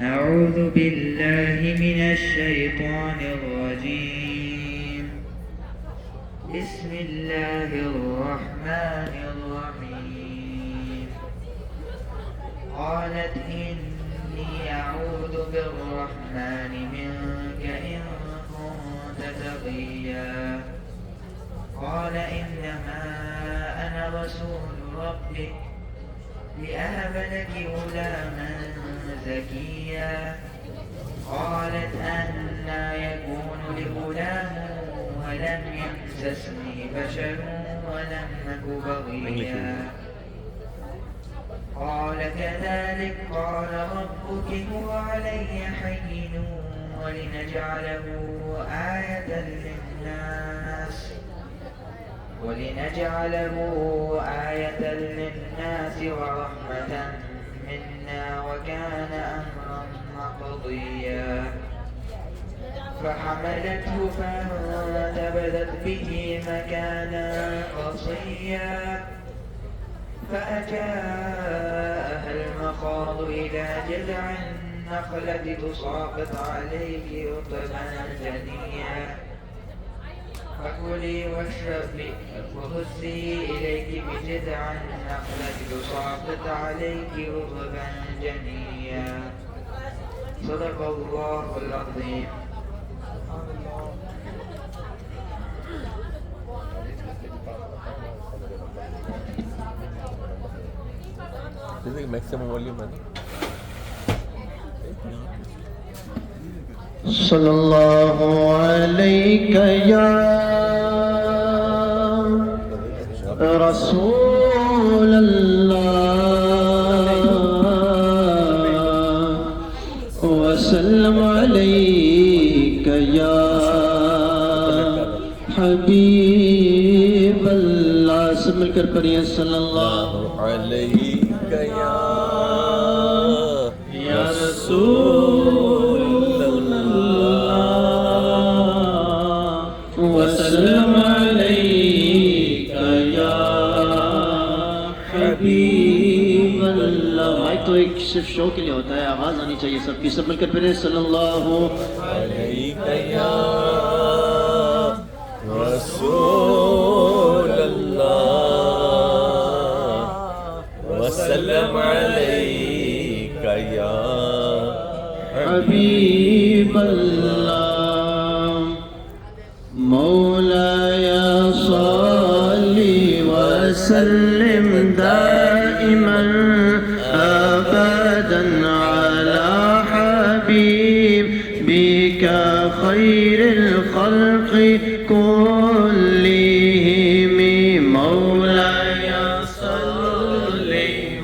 أعوذ بالله من الشيطان الرجيم. بسم الله الرحمن الرحيم. قالت إني أعوذ بالرحمن منك إن كنت تقيا. قال إنما أنا رسول ربك لأهب لك غلاما زكيا. قالت أنى يكون لي غلام ولم يمسسني بشر ولم أك بغيا. قال كذلك قال ربك هو علي حين ولنجعله آية للناس ورحمة منا وكان أمرا مقضيا. فحملته فانتبذت به مكانا قصيا. فأجاءها المخاض إلى جذع النخلة تساقط عليه رطبا جنيا. فكلي واشربي وهزي إليك بجذع النخلة تساقط عليك رطبا جنيا. صدق الله العظيم. This is maximum volume. صلى الله عليك يا رسول الله وسلم عليك يا حبيب الله. سب مل کر پڑھیے صلی اللہ علیک یا رسول وسلم علیک یا حبیب اللہ. مائک تو ایک صرف شو کے لیے ہوتا ہے، آواز آنی چاہیے سب کی. سب مل کر پھر صلی اللہ علیک یا رسول اللہ وسلم علیک یا حبیب اللہ. مولاي صل وسلم دائما أبدا على حبيبك خير الخلق كلهم. مولاي صل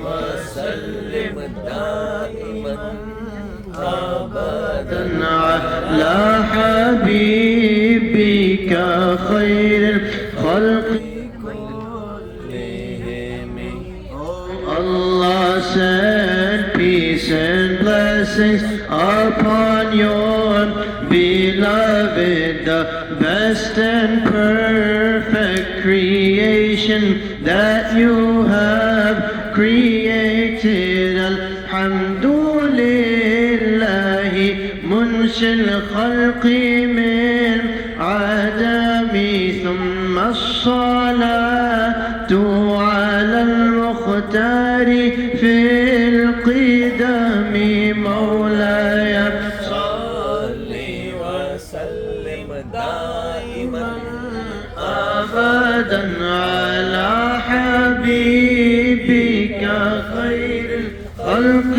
وسلم دائما أبدا على حبيبك خير الخلق كلهم. Allah send peace and blessings upon your beloved, the best and perfect creation that you have created. Alhamdulillahi منشئ الخلق من عدم، ثم الصلاة على المختار في القدم. مولاي صل وسلم دائما أبدا على حبيبك خير الخلق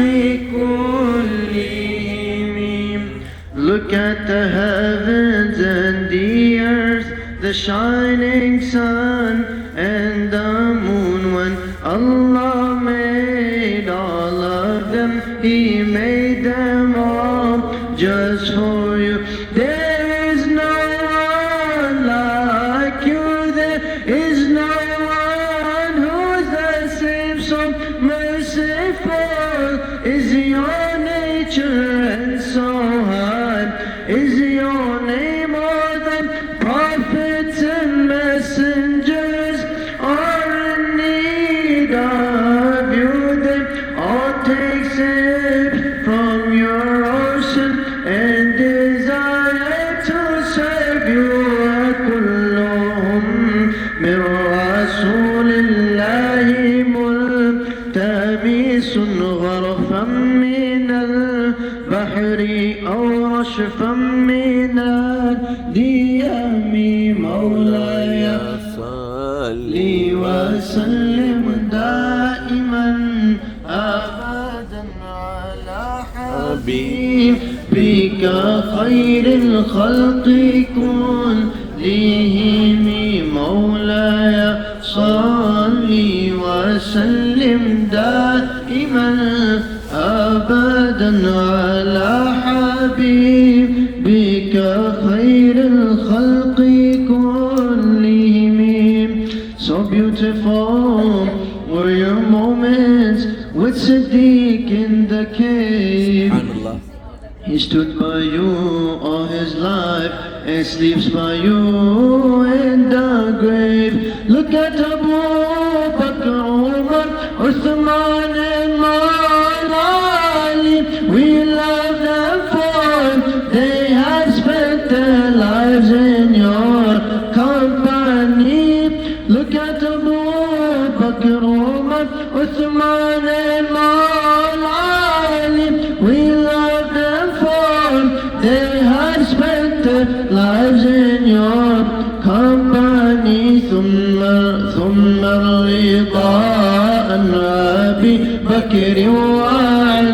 كلهم. Look at the heavens and the earth, the shining sun and the moon. When Allah made all of them, He made them all just for you. There is no one like you, there is no one who's the same. So merciful is your nature and so high is your name. All the prophets and messengers are in need of you. They all take steps from your البحر أو رشفا من الديم مولاي صل وسلم دائما أبدا على حبيبك خير الخلق كلهم مولاي صل وسلم دائما أبدا على حبيبك خير الخلق كلهم. So beautiful were your moments with Siddiq in the cave. Subhanallah. He stood by you all his life and sleeps by you in the grave. Look at Abu Bakr, Umar, Uthman and Ali. We love them for they have spent their lives in your company. Look at Abu Bakr, Umar, Uthman and Ali. We love them for they had spent their lives in your company. ثم الرضا عن أبي بكر وعن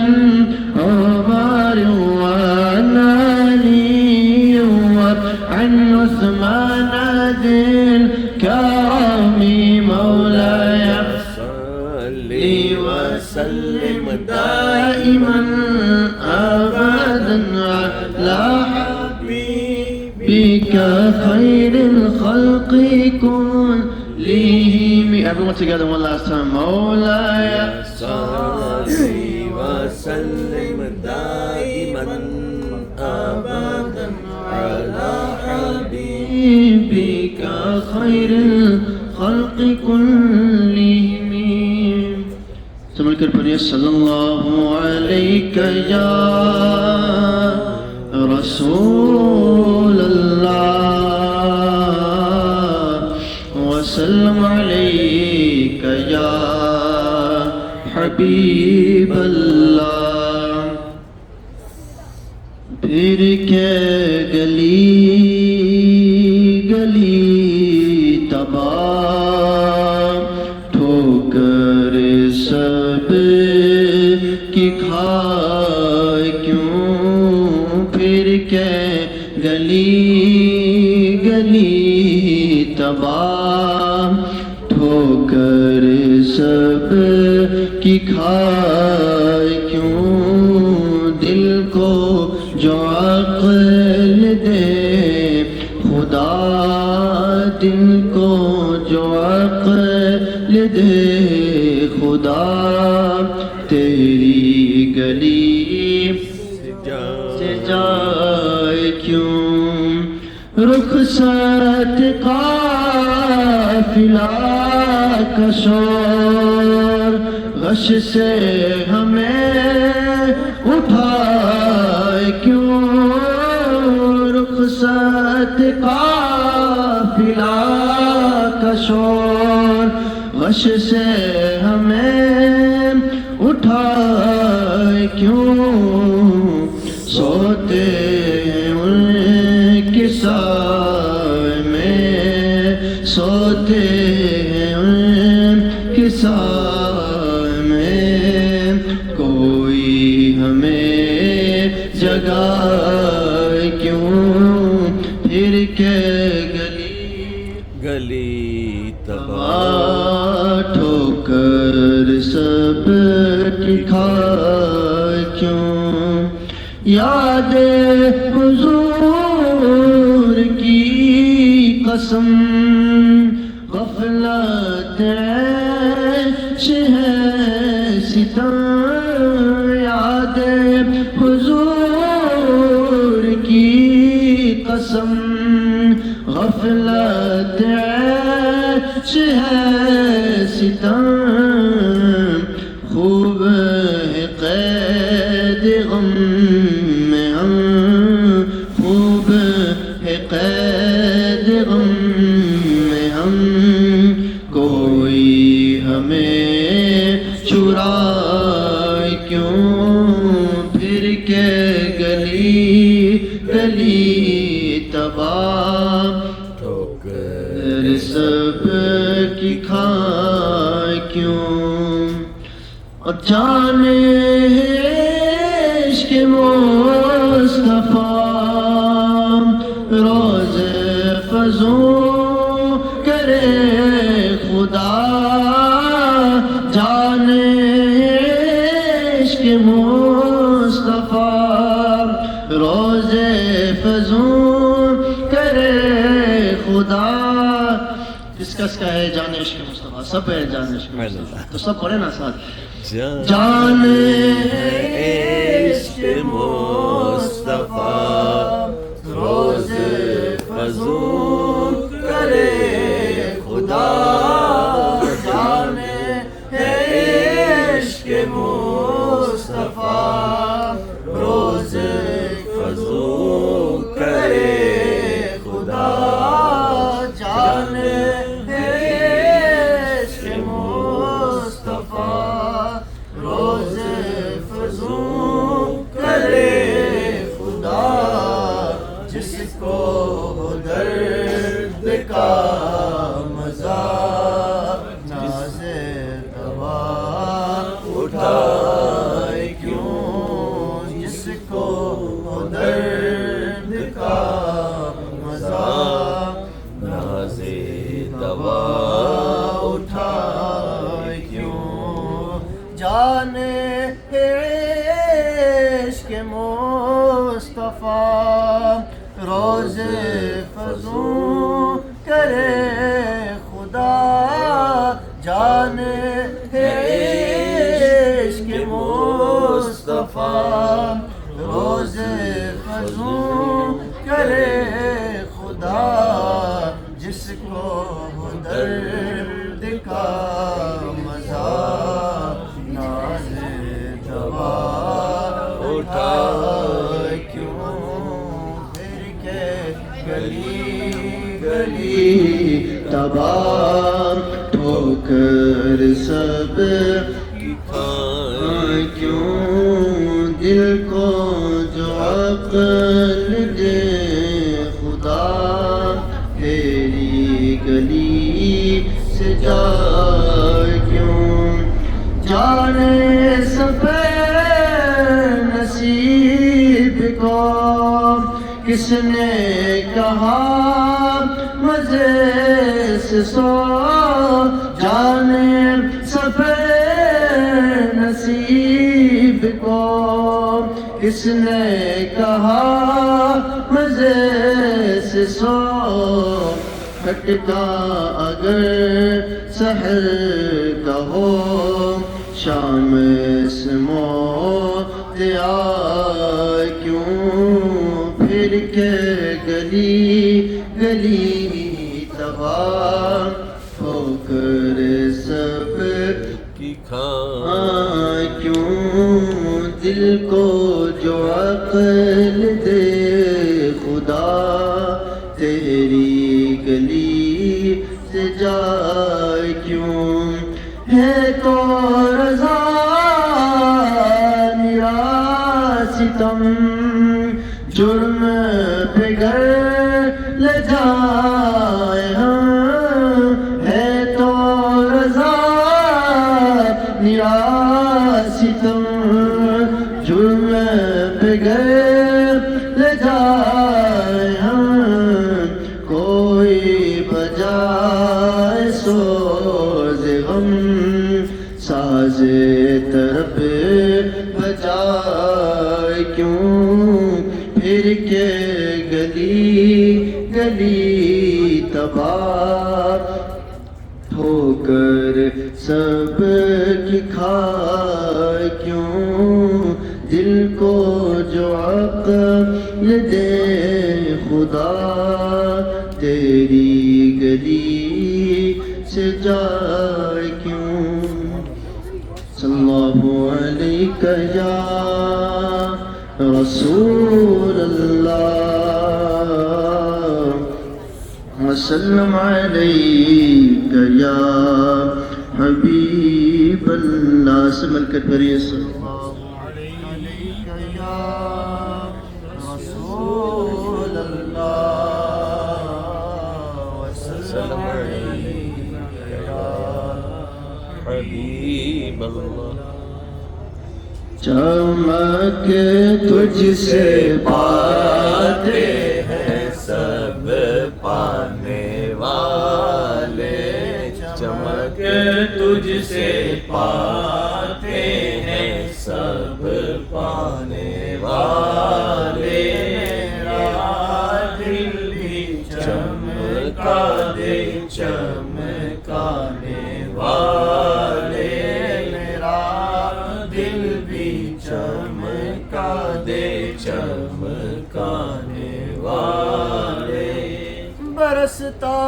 عمر وعن علي وعن عثمان ذي الكرم مولاي صل وسلم دائما أبدا على حبيبك خير الخلق كلهم. Everyone together one last time. مولاي صل وسلم دائما أبدا على حبيبك خير الخلق كلهم. سمع کر پڑھیے صلی اللہ علیک یا رسول اللہ وسلم علیک یا حبیب اللہ. پھر کے گلی گلی تباہ ٹھوکر سب کی کھائے کیوں. پھر کے گلی گلی تباہ ٹھوکر سب کی کھائے کیوں. دل کو جو عقل دے خدا دل کو جو عقل دے خدا تیری گلی سے جائے کیوں. رخصت قافلہ کا شور غش سے ہمیں اٹھائے کیوں. رخصت قافلہ کا شور غش سے ہمیں اٹھائے کیوں. سوتے ہیں ان کے سائے میں سوتے ہیں ان کے سائے میں کوئی ہمیں جگائے کیوں. پھر کے گلی گلی تباہ ٹھوکر سب کی کھائے کیوں. یاد حضور کی قسم غفلت عیش ہے ستم. یاد حضور کی قسم غفلت عیش ہے ستم. خوب ہے قید غم میں ہم خوب ہے قید غم میں ہم کوئی ہمیں چرائے کیوں. پھر کے گلی گلی تباہ ٹھوکر سب کی کھائے کیوں اور جانے عشق مصطفیٰ روز فضوں کرے خدا جانے عشق مصطفیٰ روز فضوں کرے خدا. کس کس کا ہے جان عشق مصطفیٰ؟ سب ہے جان عشق مصطفیٰ. تو سب پڑھے نا ساتھ. جان عشق مصطفیٰ روز فضول کرے خدا. جان عشق مصطفیٰ روز فضول کرے خدا. جان عشق مصطفیٰ روز فضول کرے خدا. جس کو درد کا مزہ ناز دوا اٹھائے کیوں. جس کو درد کا مزہ ناز دوا اٹھائے کیوں. جانے عشق مصطفیٰ روز فضوں کرے خدا. جانے عشق مصطفیٰ روز فضوں کرے خدا. جس کو درد کا مزہ ناز دوا اٹھائے کیوں. پھر کے گلی گلی تباہ ٹھوکر سب کی کھائے کیوں. دل کو جو عقل دے خدا تیری گلی سے جائے کیوں. جانے سفید نصیب کو کس نے کہا مزے سے سو. جانے سفید نصیب کو کس نے کہا مزے سے سو. کھٹکا اگر سحر کا ہو شام سے موت آئے کیوں. پھر کے گلی گلی تباہ ہو کر سب کی کھائے کیوں. دل کو جو عقل دے خدا تیری گلی سے جائے کیوں. ہے تو رضا میرا ستم جرم پہ گھر لے جائے. ہے تو رضا میرا ستم جرم پہ گھر لے جائے. کوئی بجائے سوز غم ساز طرب بجائے کیوں. پھر کے گلی گلی تباہ ہو کر سب کی کھائے کیوں. دل کو جو عقل دے خدا تیری گلی سے جائے کیوں. صلی اللہ علیہ یا رسول اللہ وسلم علیک یا حبیب اللہ. سے مل کر پڑھیے صلی اللہ علیہ یا رسول اللہ وسلم علیک یا حبیب اللہ چمک تجھ سے پاتے ہیں سب پانے والے چمک تجھ سے پاتے ہیں سب پانے والے میرا دل بھی چمکا دے چمکانے والے میرا دل بھی چمکا دے چمکانے والے برستا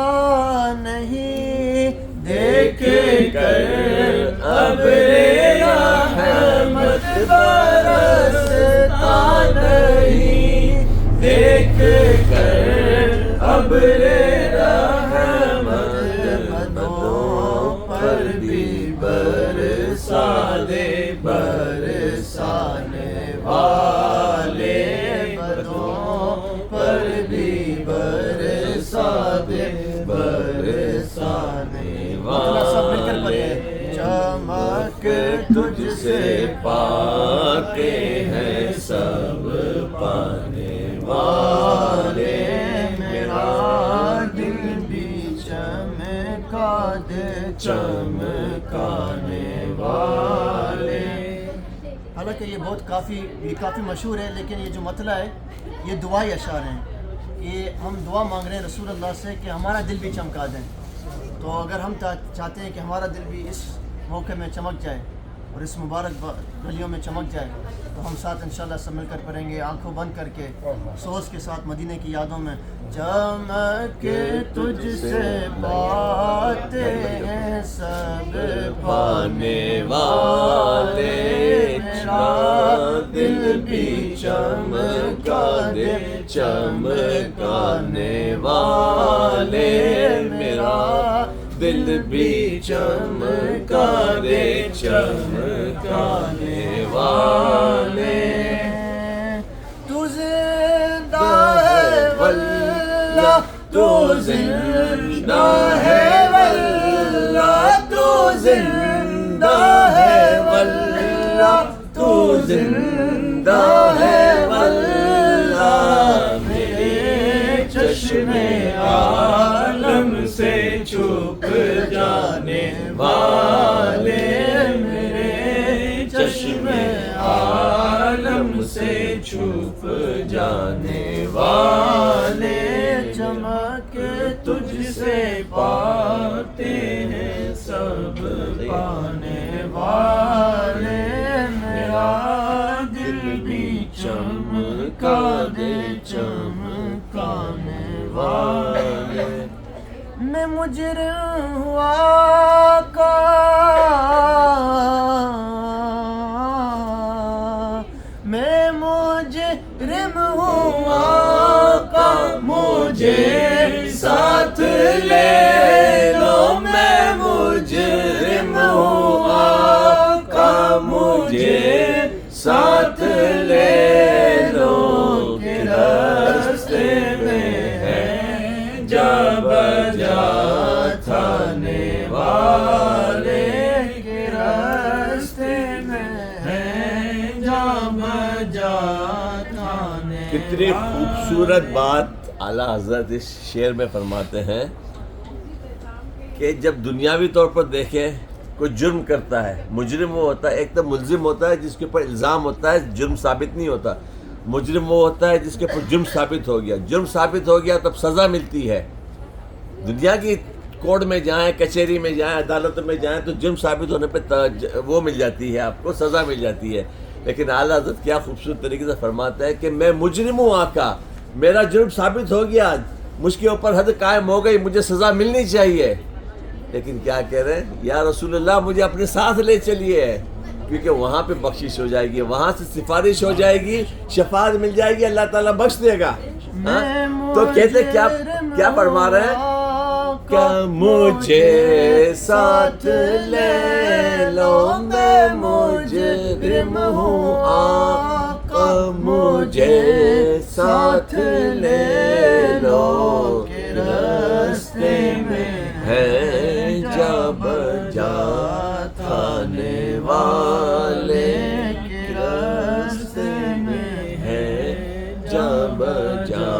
نہیں دیکھ کر ابرِ رحمت برستا نہیں دیکھ کر ابرِ رحمت بدوں پر بھی برسا دے برسانے والے بدوں پر بھی برسا دے برسانے سب مل کر والے چمک تجھ سے پاتے ہیں سب پانے والے میرا دل بھی چمکا دے چمکانے والے حالانکہ یہ کافی مشہور ہے، لیکن یہ جو مطلع ہے یہ دعائی اشعار ہیں. یہ ہم دعا مانگ رہے ہیں رسول اللہ سے کہ ہمارا دل بھی چمکا دیں. تو اگر ہم چاہتے ہیں کہ ہمارا دل بھی اس موقع میں چمک جائے اور اس مبارک گلیوں میں چمک جائے تو ہم ساتھ انشاءاللہ سب مل کر پڑھیں گے آنکھوں بند کر کے سوز کے ساتھ مدینے کی یادوں میں. چمک تجھ سے پاتے ہیں سب پانے والے میرا دل بھی چمکا دے چمکانے والے میرا دل بھی چمکا دے چمکانے والے تو زندہ ہے واللہ تو زندہ ہے واللہ تو زندہ ہے واللہ تو زندہ ہے واللہ میرے چشم عالم سے چھپ جانے والے میرے چشم عالم سے چھپ جانے والے چمک تجھ سے پاتے ہیں سب پانے والے میرا دل بھی چمکا دے چمکانے والے میں مجرم ہوا کا میں مجرم ہوا کا مجھے ساتھ لے لو میں مجرم ہوں آقا مجھے ساتھ لے لو کہ راستے میں ہے جا بجا تھانے والے کہ راستے میں ہے جا بجا تھانے. کتنی خوبصورت بات اعلیٰ حضرت اس شعر میں فرماتے ہیں کہ جب دنیاوی طور پر دیکھیں کوئی جرم کرتا ہے مجرم وہ ہوتا ہے ایک تو ملزم ہوتا ہے جس کے اوپر الزام ہوتا ہے جرم ثابت نہیں ہوتا. مجرم وہ ہوتا ہے جس کے اوپر جرم ثابت ہو گیا. جرم ثابت ہو گیا تب سزا ملتی ہے. دنیا کی کورٹ میں جائیں کچہری میں جائیں عدالتوں میں جائیں تو جرم ثابت ہونے پہ وہ مل جاتی ہے آپ کو سزا مل جاتی ہے. لیکن اعلیٰ حضرت کیا خوبصورت طریقے سے فرماتا ہے کہ میں مجرم ہوں آقا میرا جرم ثابت ہو گیا مجھ کے اوپر حد قائم ہو گئی مجھے سزا ملنی چاہیے. لیکن کیا کہہ رہے ہیں یا رسول اللہ مجھے اپنے ساتھ لے چلیے کیونکہ وہاں پہ بخشش ہو جائے گی وہاں سے سفارش ہو جائے گی شفاعت مل جائے گی اللہ تعالیٰ بخش دے گا. تو کہتے کیا فرما رہے ہیں کہ مجھے ساتھ لے لو میں مجرم ہوں آقا مجھے ساتھ لے لو کہ راستے میں ہے جب جا تھانے والے کہ راستے میں ہے جب جا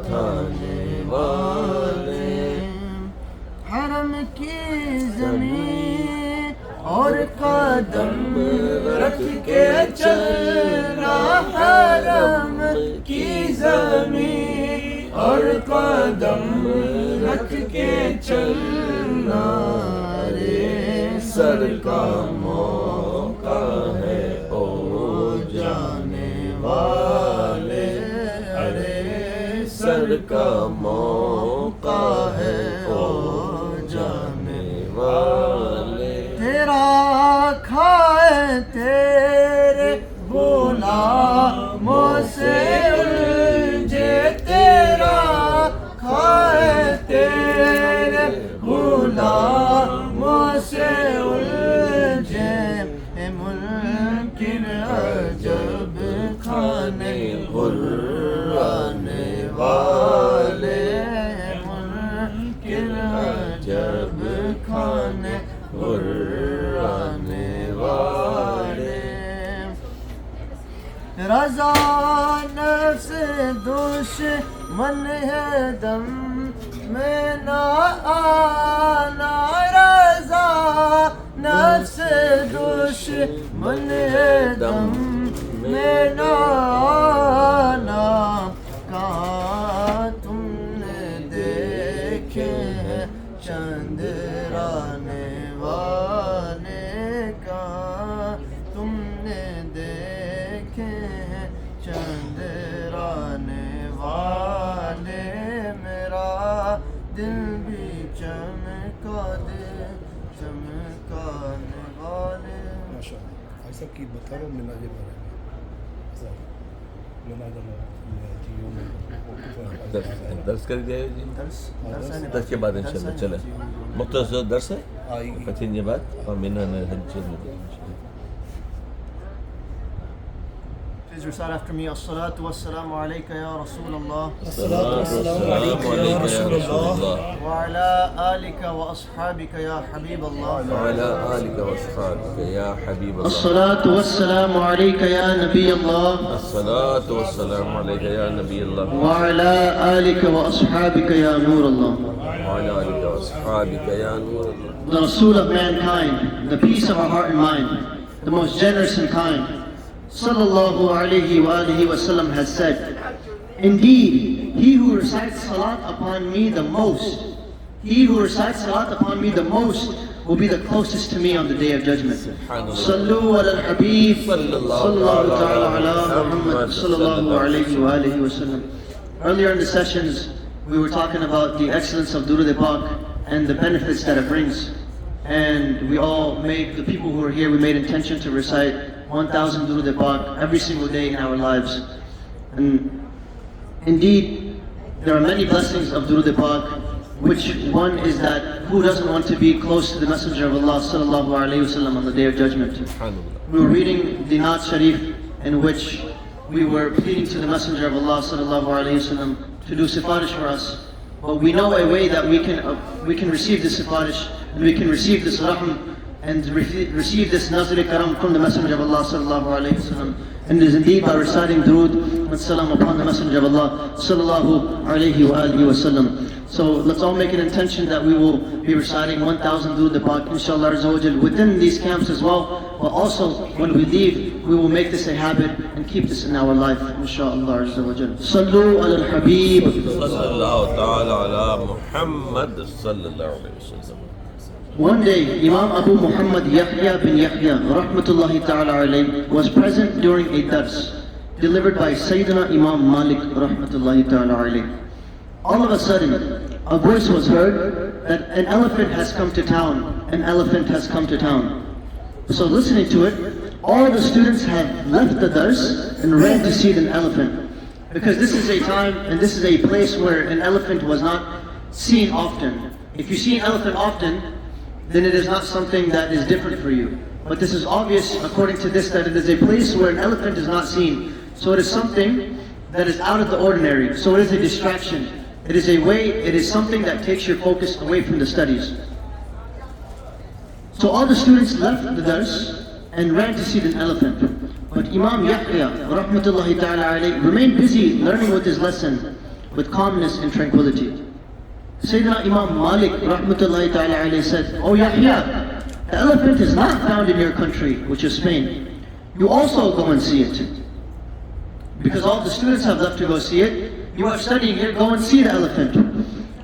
تھانے والے حرم کی زمین اور قدم رکھ کے چلنا حرم کی زمین اور قدم رکھ کے چلنا رے سر کا موقع ہے او جانے والے ارے سر کا موقع ہے او جانے والے تیرا کھائے تیرے غلاموں سے الجھے تیرا کھائے تیرے غلاموں سے الجھے اے منکر عجب کھانے غرانے والے منکر جب کھانے غرانے والے رضا نفس دشمن ہے دم میں نہ آنا رضا نفس دشمن ہے دم میں نہ آنا کہاں تم نے دیکھے چندرانے والے کہاں تم نے دیکھے چندرانے والے میرا دل بھی چمکا دے چمکانے والے ایسا کی بتا رہا ہوں مناجے بارے میں درس کر دیا جی درس کے بعد انشاءاللہ چلے مختصر درس ہے کتھین کے بعد اور Please recite after me. As-salatu was-salamu alayka ya Rasulullah الصلاة والسلام عليك يا رسول الله wa ala alika wa ashabika ya Habib Allah. وعلى آلك وأصحابك يا حبيب الله الصلاة والسلام عليك يا نبي الله الصلاة والسلام عليك يا نبي الله وعلى آلك وأصحابك يا نور الله. وعلى آلك وأصحابك يا نور الله The Rasul of mankind, the peace of our heart and mind, the most generous and kind, sallallahu alayhi wa alihi wa sallam has said, indeed, he who recites salat upon me the most, he who recites salat upon me the most will be the closest to me on the day of judgment. Sallu ala al-Habib, sallallahu ta'ala ala Muhammad, sallallahu alayhi wa alihi wa sallam. Earlier in the sessions, we were talking about the excellence of Durud e-Pak and the benefits that it brings. And we all made, the people who are here, we made intention to recite 1,000 Durud e-Pak every single day in our lives. And indeed, there are many blessings of Durud e-Pak, which one is that who doesn't want to be close to the Messenger of Allah sallallahu alayhi wasallam on the day of judgment. We were reading the Naat Sharif in which we were pleading to the Messenger of Allah sallallahu alayhi wasallam to do sifarish for us. But we know a way that we can receive this sifarish and we can receive this rahm and receive this nazr karam from the Messenger of Allah sallallahu alayhi wasallam. And it is indeed by reciting durood and salam upon the Messenger of Allah sallallahu alayhi wa alihi wasallam. So let's all make an intention that we will be reciting 1,000 durood e-Pak inshallah azza wa jal within these camps as well. But also when we leave, we will make this a habit and keep this in our life inshallah azza wa jal. Sallu ala al-Habib. Sallallahu ta'ala ala Muhammad sallallahu alayhi wa sallam. One day, Imam Abu Muhammad Yahya bin Yahya rahmatullahi ta'ala alayhi was present during a dars delivered by Sayyidina Imam Malik rahmatullahi ta'ala alayhi. All of a sudden, a voice was heard that an elephant has come to town, an elephant has come to town. So listening to it, all the students had left the dars and ran to see the elephant. Because this is a time and this is a place where an elephant was not seen often. If you see an elephant often, then it is not something that is different for you. But this is obvious according to this that it is a place where an elephant is not seen. So it is something that is out of the ordinary. So it is a distraction. It is something that takes your focus away from the studies. So all the students left the dars and ran to see the elephant. But Imam Yahya rahmatullahi ta'ala alayhi remained busy learning with his lesson with calmness and tranquility. Sayyidina Imam Malik rahmatullahi ta'ala alayhi said, "Oh Yahya, the elephant is not found in your country, which is Spain. You also go and see it. Because all the students have left to go see it, you are studying here, go and see the elephant."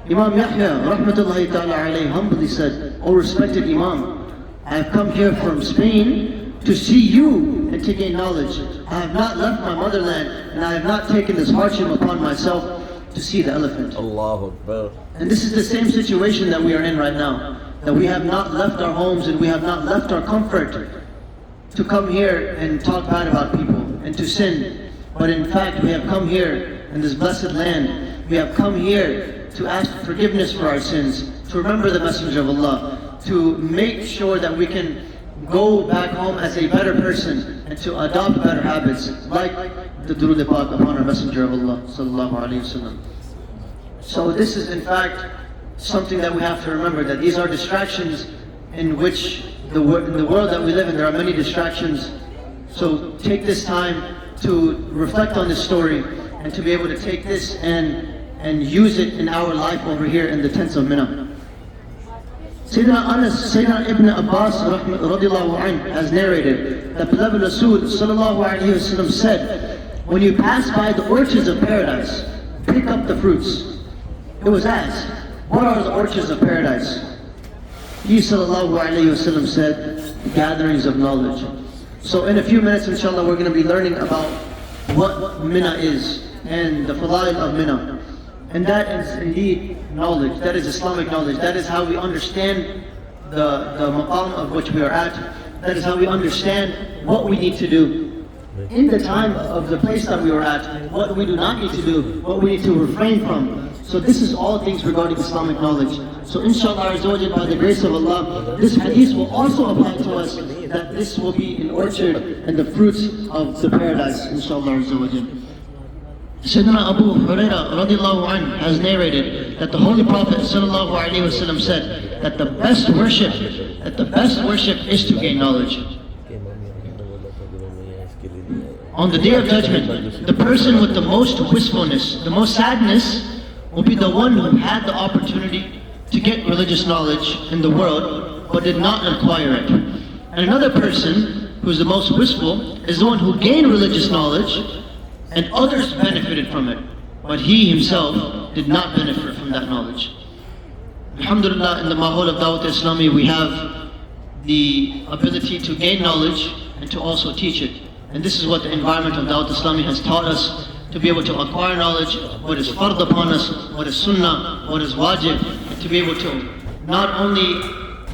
Imam Yahya rahmatullahi ta'ala alayhi humbly said, "O respected Imam, I have come here from Spain to see you and to gain knowledge. I have not left my motherland and I have not taken this hardship upon myself to see the elephant." Allahu Akbar. And this is the same situation that we are in right now. That we have not left our homes and we have not left our comfort to come here and talk bad about people and to sin. But in fact, we have come here in this blessed land. We have come here to ask forgiveness for our sins, to remember the Messenger of Allah, to make sure that we can go back home as a better person and to adopt better habits, like the Durood Pak upon our Messenger of Allah sallallahu alaihi wasallam. So this is in fact something that we have to remember, that these are distractions in which in the world that we live in, there are many distractions. So take this time to reflect on this story and to be able to take this and use it in our life over here in the tents of Mina. Sayyidina Ibn Abbas radiallahu anhu has narrated that beloved Rasul sallallahu alayhi wasallam said, "When you pass by the orchards of paradise, pick up the fruits." It was asked, "What are the orchards of paradise?" He sallallahu alayhi wasallam said, "Gatherings of knowledge." So in a few minutes, inshallah, we're going to be learning about what Mina is and the fadail of Mina. And that is indeed knowledge. That is Islamic knowledge. That is how we understand the maqam of which we are at. That is how we understand what we need to do in the time of the place that we are at, what we do not need to do, what we need to refrain from. So this is all things regarding Islamic knowledge. So inshallah, by the grace of Allah, this hadith will also apply to us, that this will be an orchard and the fruits of the paradise, inshallah. Sayyidina Abu Hurairah radiallahu anhu has narrated that the Holy Prophet sallallahu alaihi wasallam said that the best worship is to gain knowledge. On the Day of Judgment, the person with the most wistfulness, the most sadness, will be the one who had the opportunity to get religious knowledge in the world, but did not acquire it. And another person, who is the most wistful, is the one who gained religious knowledge, and others benefited from it, but he himself did not benefit from that knowledge. Alhamdulillah, in the Mahol of Dawat Islami, we have the ability to gain knowledge and to also teach it. And this is what the environment of Dawat Islami has taught us, to be able to acquire knowledge, what is fard upon us, what is sunnah, what is wajib, and to be able to not only,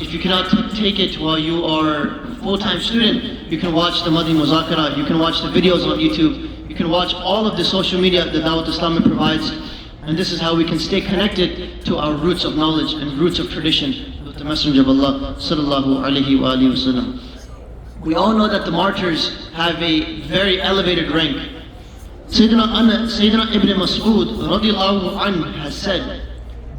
if you cannot take it while you are a full-time student, you can watch the Madhi Muzakara, you can watch the videos on YouTube, you can watch all of the social media that Dawat Islami provides, and this is how we can stay connected to our roots of knowledge and roots of tradition with the Messenger of Allah sallallahu alaihi wa alihi wasallam. We all know that the martyrs have a very elevated rank. Sayyidina Ibn Mas'ud radiallahu anhu has said,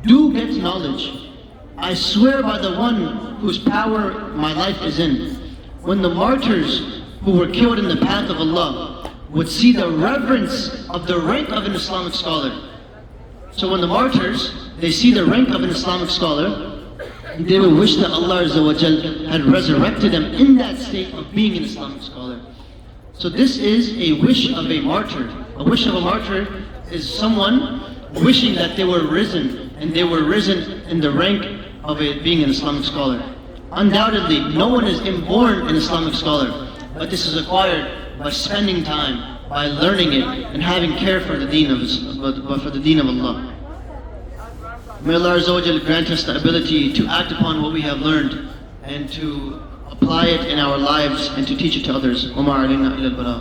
"Do get knowledge. I swear by the one whose power my life is in, when the martyrs who were killed in the path of Allah would see the reverence of the rank of an Islamic scholar." So when the martyrs, they see the rank of an Islamic scholar, they will wish that Allah Azza wa Jal had resurrected them in that state of being an Islamic scholar. So this is a wish of a martyr. A wish of a martyr is someone wishing that they were risen, and they were risen in the rank of being an Islamic scholar. Undoubtedly, no one is inborn an Islamic scholar, but this is acquired by spending time, by learning it, and having care for the deen of Allah. May Allah Azza wa Jal grant us the ability to act upon what we have learned and to apply it in our lives and to teach it to others. وَمَا عَلَيْنَا إِلَّا الْبَلَاغُ.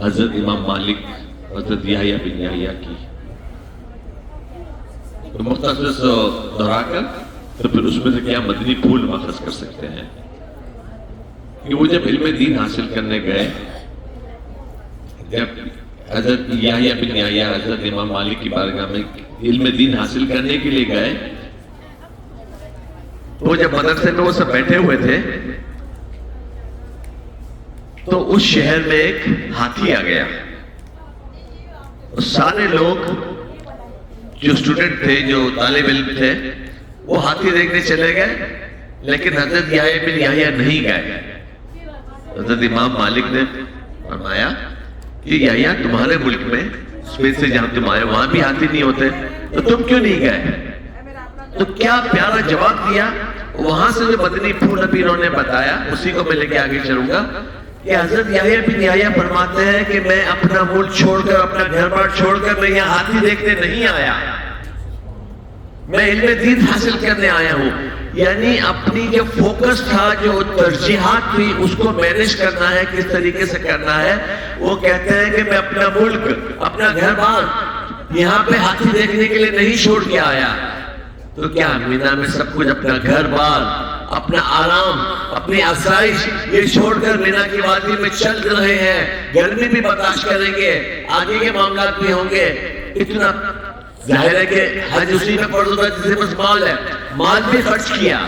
حضرت امام مالک حضرت یحییٰ بن یحییٰ کی، تو مختصر سے دہرا کر تو پھر اس میں سے کیا مدنی پھول ماخذ کر سکتے ہیں کہ وہ جب علم دین حاصل کرنے گئے، جب حضرت یحییٰ بن یحییٰ حضرت امام مالک کی بارگاہ میں علم دین حاصل کرنے کے لیے گئے، وہ جب مدرسے میں وہ سب بیٹھے ہوئے تھے تو اس شہر میں ایک ہاتھی آ گیا. سارے لوگ جو اسٹوڈنٹ تھے، جو طالب علم تھے، وہ ہاتھی دیکھنے چلے گئے، لیکن حضرت یحییٰ بن یحییٰ نہیں گئے. حضرت امام مالک نے فرمایا کہ یحییٰ تمہارے ملک میں، اسپین سے جہاں تم آئے وہاں بھی ہاتھی نہیں ہوتے، تو تم کیوں نہیں گئے؟ تو کیا پیارا جواب دیا. وہاں سے جو مدنی پھول ابھی انہوں نے بتایا اسی کو میں لے کے آگے چلوں گا کہ حضرت یحییٰ بن یحییٰ فرماتے ہیں کہ میں اپنا ملک چھوڑ کر، اپنا گھر بار چھوڑ کر میں یہاں ہاتھی دیکھنے نہیں آیا، میں علم دین حاصل کرنے آیا ہوں. یعنی اپنی جو فوکس تھا، جو ترجیحات تھی، اس کو مینیج کرنا ہے، کس طریقے سے کرنا ہے. وہ کہتے ہیں کہ میں اپنا ملک، اپنا گھر بار یہاں پہ ہاتھی دیکھنے کے لیے نہیں چھوڑ کے آیا. تو کیا مینا میں سب کچھ، اپنا گھر بار، اپنا آرام، اپنی آسائش یہ چھوڑ کر مینا کی وادی میں چل رہے ہیں. گرمی بھی برداشت کریں گے، آگے کے معاملات بھی ہوں گے. اتنا ظاہر ہے کہ حج اسی میں فرض ہوتا ہے جسے بس مال ہے، مال بھی خرچ کیا.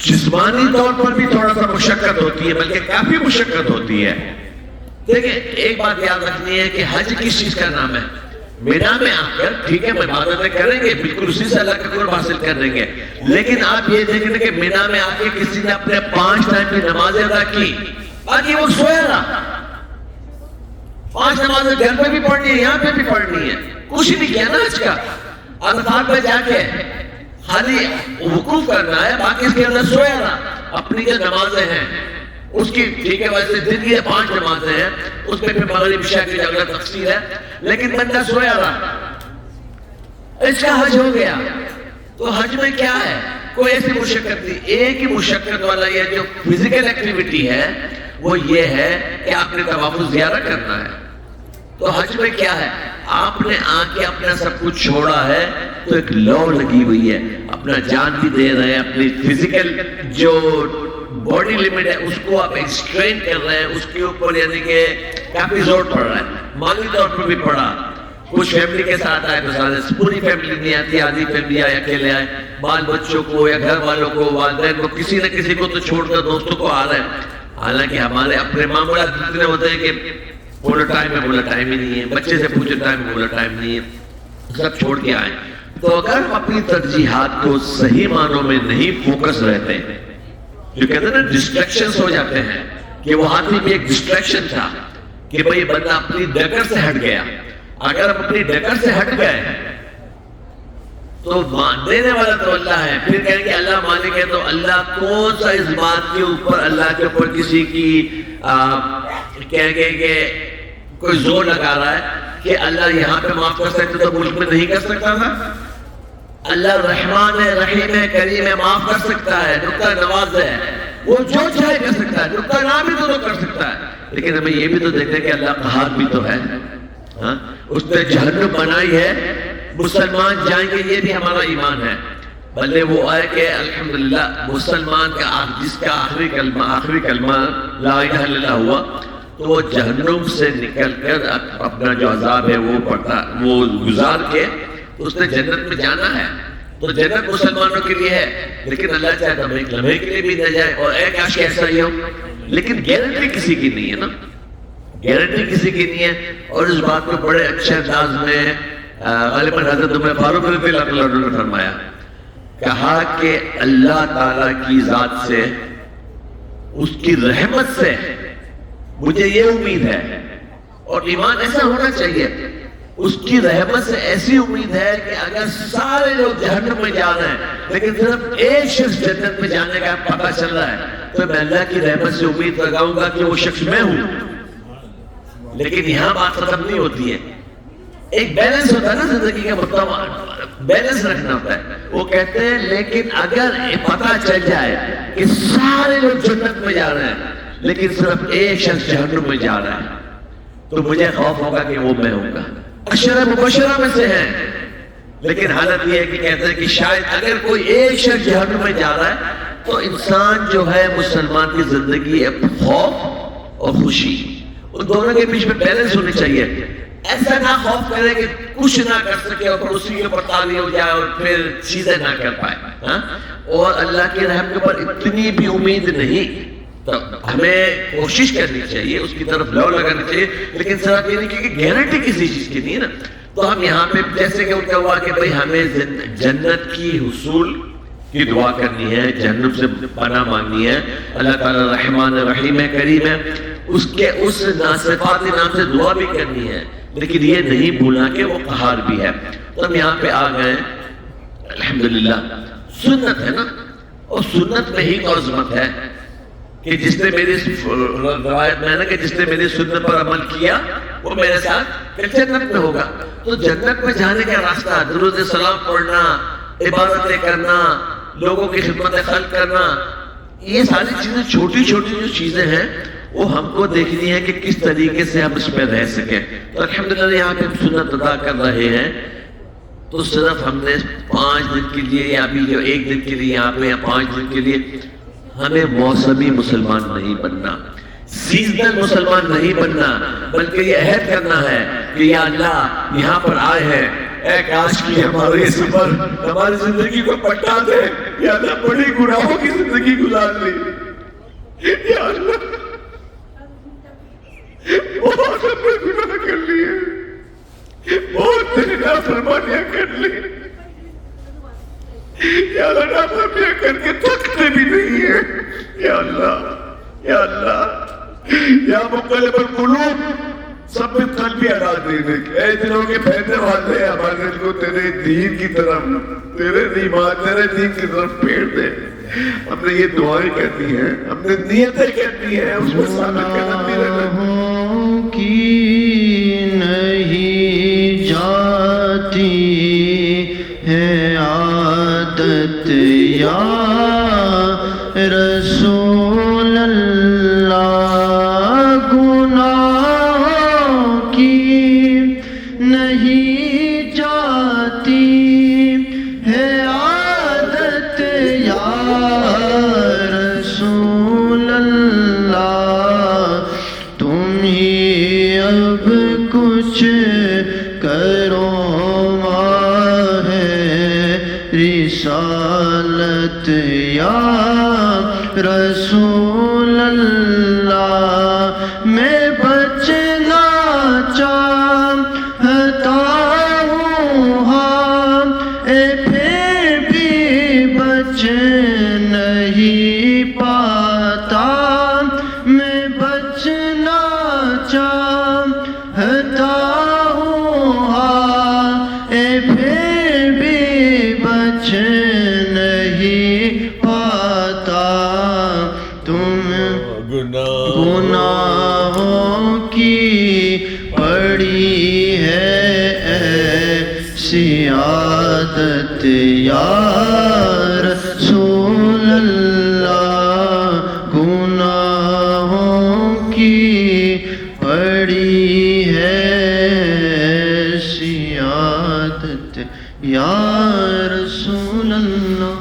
جسمانی طور پر بھی تھوڑا سا مشقت ہوتی ہے، بلکہ کافی مشقت ہوتی ہے. دیکھیں ایک بات یاد رکھنی ہے کہ حج کس چیز کا نام ہے. مینا میں آ کر ٹھیک ہے ہم عبادتیں کریں گے، بالکل اسی سے اللہ کا قرب حاصل کر لیں گے، لیکن آپ یہ دیکھ رہے کہ مینا میں آ کے کسی نے اپنے 5 ٹائم کی نمازیں ادا کی، باقی وہ سویا رہا. 5 نمازیں گھر پہ بھی پڑھنی ہے، یہاں پہ بھی پڑھنی ہے، کچھ نہیں کیا نا آج کا. عرفات پہ جا کے خالی وقوف کرنا ہے، باقی اس کے اندر سویا رہا. اپنی جو نمازیں ہیں اس کی ٹھیک ہے ویسے دن کی 5 نمازیں ہیں، اس میں پھر مغرب عشاء کی جگہ تفصیل ہے، لیکن بندہ سویا رہا. اس کا حج ہو گیا. تو حج میں کیا ہے؟ کوئی ایسی مشقت نہیں. ایک ہی مشقت والا یہ جو فزیکل ایکٹیویٹی ہے وہ یہ ہے کہ آپ نے طواف زیارہ کرنا ہے. تو حج میں کیا ہے؟ آپ نے آ کے اپنا سب کچھ چھوڑا ہے تو ایک لو لگی ہوئی ہے، اپنا جان بھی دے رہے ہیں، اپنی فزیکل جو باڈی لیمٹ ہے اس کو آپ ایکسٹرین کر رہے ہیں، اس کے اوپر یعنی کہ کافی زور پڑ رہا ہے. مالی طور پر بھی پڑا. کچھ فیملی کے ساتھ آئے، پوری فیملی نہیں آتی، آدھی فیملی آئے، اکیلے آئے، بال بچوں کو یا گھر والوں کو، والدین کو، کسی نہ کسی کو تو چھوڑ کر دوستوں کو آ رہے ہیں. حالانکہ ہمارے اپنے معاملات اتنے ہوتے ہیں کہ بولا ٹائم ہے، بولا ٹائم ہی نہیں ہے، بچے سے پوچھے ٹائم ہے، بولا ٹائم نہیں ہے، سب چھوڑ کے آئے. تو اگر ہم اپنی ترجیحات کو صحیح معنوں میں نہیں فوکس رہتے، جو کہتے ہیں نا ڈسٹریکشنز ہو جاتے ہیں، کہ وہ ہاتھی بھی ایک ڈسٹریکشن تھا کہ بھئی بندہ اپنی ڈگر سے ہٹ گیا. اگر ہم اپنی ڈگر سے ہٹ گئے تو دینے والا تو اللہ ہے. پھر کہیں گے اللہ مالک ہے، تو اللہ کون سا اس بات کے اوپر، اللہ کے اوپر کسی کی کہیں گے کہ کوئی زور لگا رہا ہے کہ اللہ یہاں پہ معاف کر سکتے تو ملک میں نہیں کر سکتا تھا. اللہ رحمان ہے، رحیم ہے، کریم ہے، معاف کر سکتا ہے، نکتہ نواز ہے، وہ جو چاہے کر سکتا ہے، نکتہ نام بھی تو کر سکتا ہے. لیکن ہمیں یہ بھی تو دیکھتے ہیں کہ اللہ قہار بھی تو ہے. اس نے جہنم بنائی ہے، مسلمان جائیں گے یہ بھی ہمارا ایمان ہے. بلے وہ آئے کہ الحمدللہ مسلمان کا جس کا آخری کلمہ لا الہ الا اللہ ہوا تو وہ جہنم سے نکل کر اپنا جو عذاب ہے وہ گزار کے اس نے جنت میں جانا ہے. تو جنت مسلمانوں کے لیے ہے، لیکن اللہ چاہے تو ایک لمحے کے لیے بھی نہ جائے اور ایک کاش ایسا ہی ہو. لیکن گارنٹی کسی کی نہیں ہے نا، گارنٹی کسی کی نہیں ہے. اور اس بات کو بڑے اچھے انداز میں غالباً حضرت عمر فاروق رضی اللہ عنہ نے فرمایا، کہا کہ اللہ تعالیٰ کی ذات سے، اس کی رحمت سے مجھے یہ امید ہے، اور ایمان ایسا ہونا چاہیے، اس کی رحمت سے ایسی امید ہے کہ اگر سارے لوگ جہنم میں جا رہے ہیں لیکن صرف ایک شخص جنت میں جانے کا پتہ چل رہا ہے تو میں اللہ کی رحمت سے امید لگاؤں گا کہ وہ شخص میں ہوں. لیکن یہاں بات ختم نہیں ہوتی ہے، ایک بیلنس ہوتا ہے نا زندگی کا، مطلب بیلنس رکھنا ہوتا ہے. وہ کہتے ہیں لیکن اگر پتہ چل جائے کہ سارے لوگ جنت میں جا رہے ہیں لیکن صرف ایک شخص جہنم میں جا رہا ہے تو مجھے خوف ہوگا کہ وہ میں ہوں گا. عشرہ مبشرہ میں سے ہیں، لیکن حالت یہ ہے کہ کہتے ہیں کہ شاید اگر کوئی ایک شخص جہنم میں جا رہا ہے تو انسان جو ہے مسلمان کی زندگی ہے خوف اور خوشی، ان دونوں کے بیچ میں بیلنس ہونی چاہیے. ایسا نہ خوف کرے کہ کچھ نہ کر سکے اور اسی کے اوپر تالی ہو جائے اور پھر چیزیں نہ کر پائے، اور اللہ کی رحم کے اوپر اتنی بھی امید نہیں. تو ہمیں کوشش کرنی چاہیے، اس کی طرف لو لگانی چاہیے، لیکن صرف یہ نہیں کہ گارنٹی کسی چیز کی نہیں نا. تو ہم یہاں پہ جیسے کہ ان کا ہوا کہ بھئی ہمیں جنت کی حصول کی دعا کرنی ہے، جہنم سے پناہ مانگنی ہے. اللہ تعالیٰ رحمان رحیم ہے، کریم ہے، اس کے اس صفات نام سے دعا بھی کرنی ہے، لیکن یہ نہیں بھولا کہ وہ قہار بھی ہے. تو ہم یہاں پہ آ گئے الحمدللہ. سنت ہے نا، اور سنت میں ہی تو عظمت ہے کہ جس نے میری روایت میں ہے نا کہ جس نے میری سنت پر عمل کیا وہ میرے ساتھ پھر جنت میں ہوگا. تو جنت میں جانے کا راستہ درود سلام پڑھنا، عبادتیں کرنا، لوگوں کی خدمت خلق کرنا، یہ ساری چیزیں چھوٹی چھوٹی جو چیزیں ہیں وہ ہم کو دیکھنی ہے کہ کس طریقے سے ہم اس میں رہ سکیں. تو الحمدللہ یہاں پہ ہم سنت ادا کر رہے ہیں. تو صرف ہم نے 5 دن کے لیے یا ابھی جو 1 دن کے لیے یہاں پہ یا 5 دن کے لیے ہمیں موسمی مسلمان نہیں بننا، سیزنل مسلمان نہیں بننا، بلکہ یہ عہد کرنا ہے کہ یا اللہ یہاں پر آئے ہیں، اے کاش کی ہمارے سفر ہماری زندگی کو پٹا دے. یا اللہ بڑی گناہوں کی زندگی گزار لی، یا اللہ بہت ہم نے گناہ کر لیے، بہت تیری نافرمانیاں کر لی، یا اللہ نافرمانیاں کر کے تھکتے بھی نہیں ہیں. یا اللہ، یا اللہ، یا مقلب القلوب ثبت قلبی علی دینک، اے دلوں کے پھیرنے والے ہمارے دل کو تیرے دین کی طرف، تیرے ایمان، تیرے دین کی طرف پھیر دے. ہم نے یہ دعائیں کرنی ہیں، ہم نے نیتیں کرنی ہیں، اس میں ثابت قدم بھی رہنا کی نہیں جاتی ہے عادت یا رسول اللہ. گناہوں کی نہیں جاتی ہے عادت یا رسول اللہ. تم ہی اب کچھ کرو ماہ رسالت یا رسول اللہ. میں بچنا چاہتا ہوں ہاں، پھر بھی بچ نہیں پاتا. میں بچنا چاہتا ہوں ہاں، پھر بھی بچ نہیں پاتا. تم گناہوں کی پڑی ہے ایسی عادت یا رسول اللہ. گناہوں کی پڑی ہے ایسی عادت یا رسول اللہ.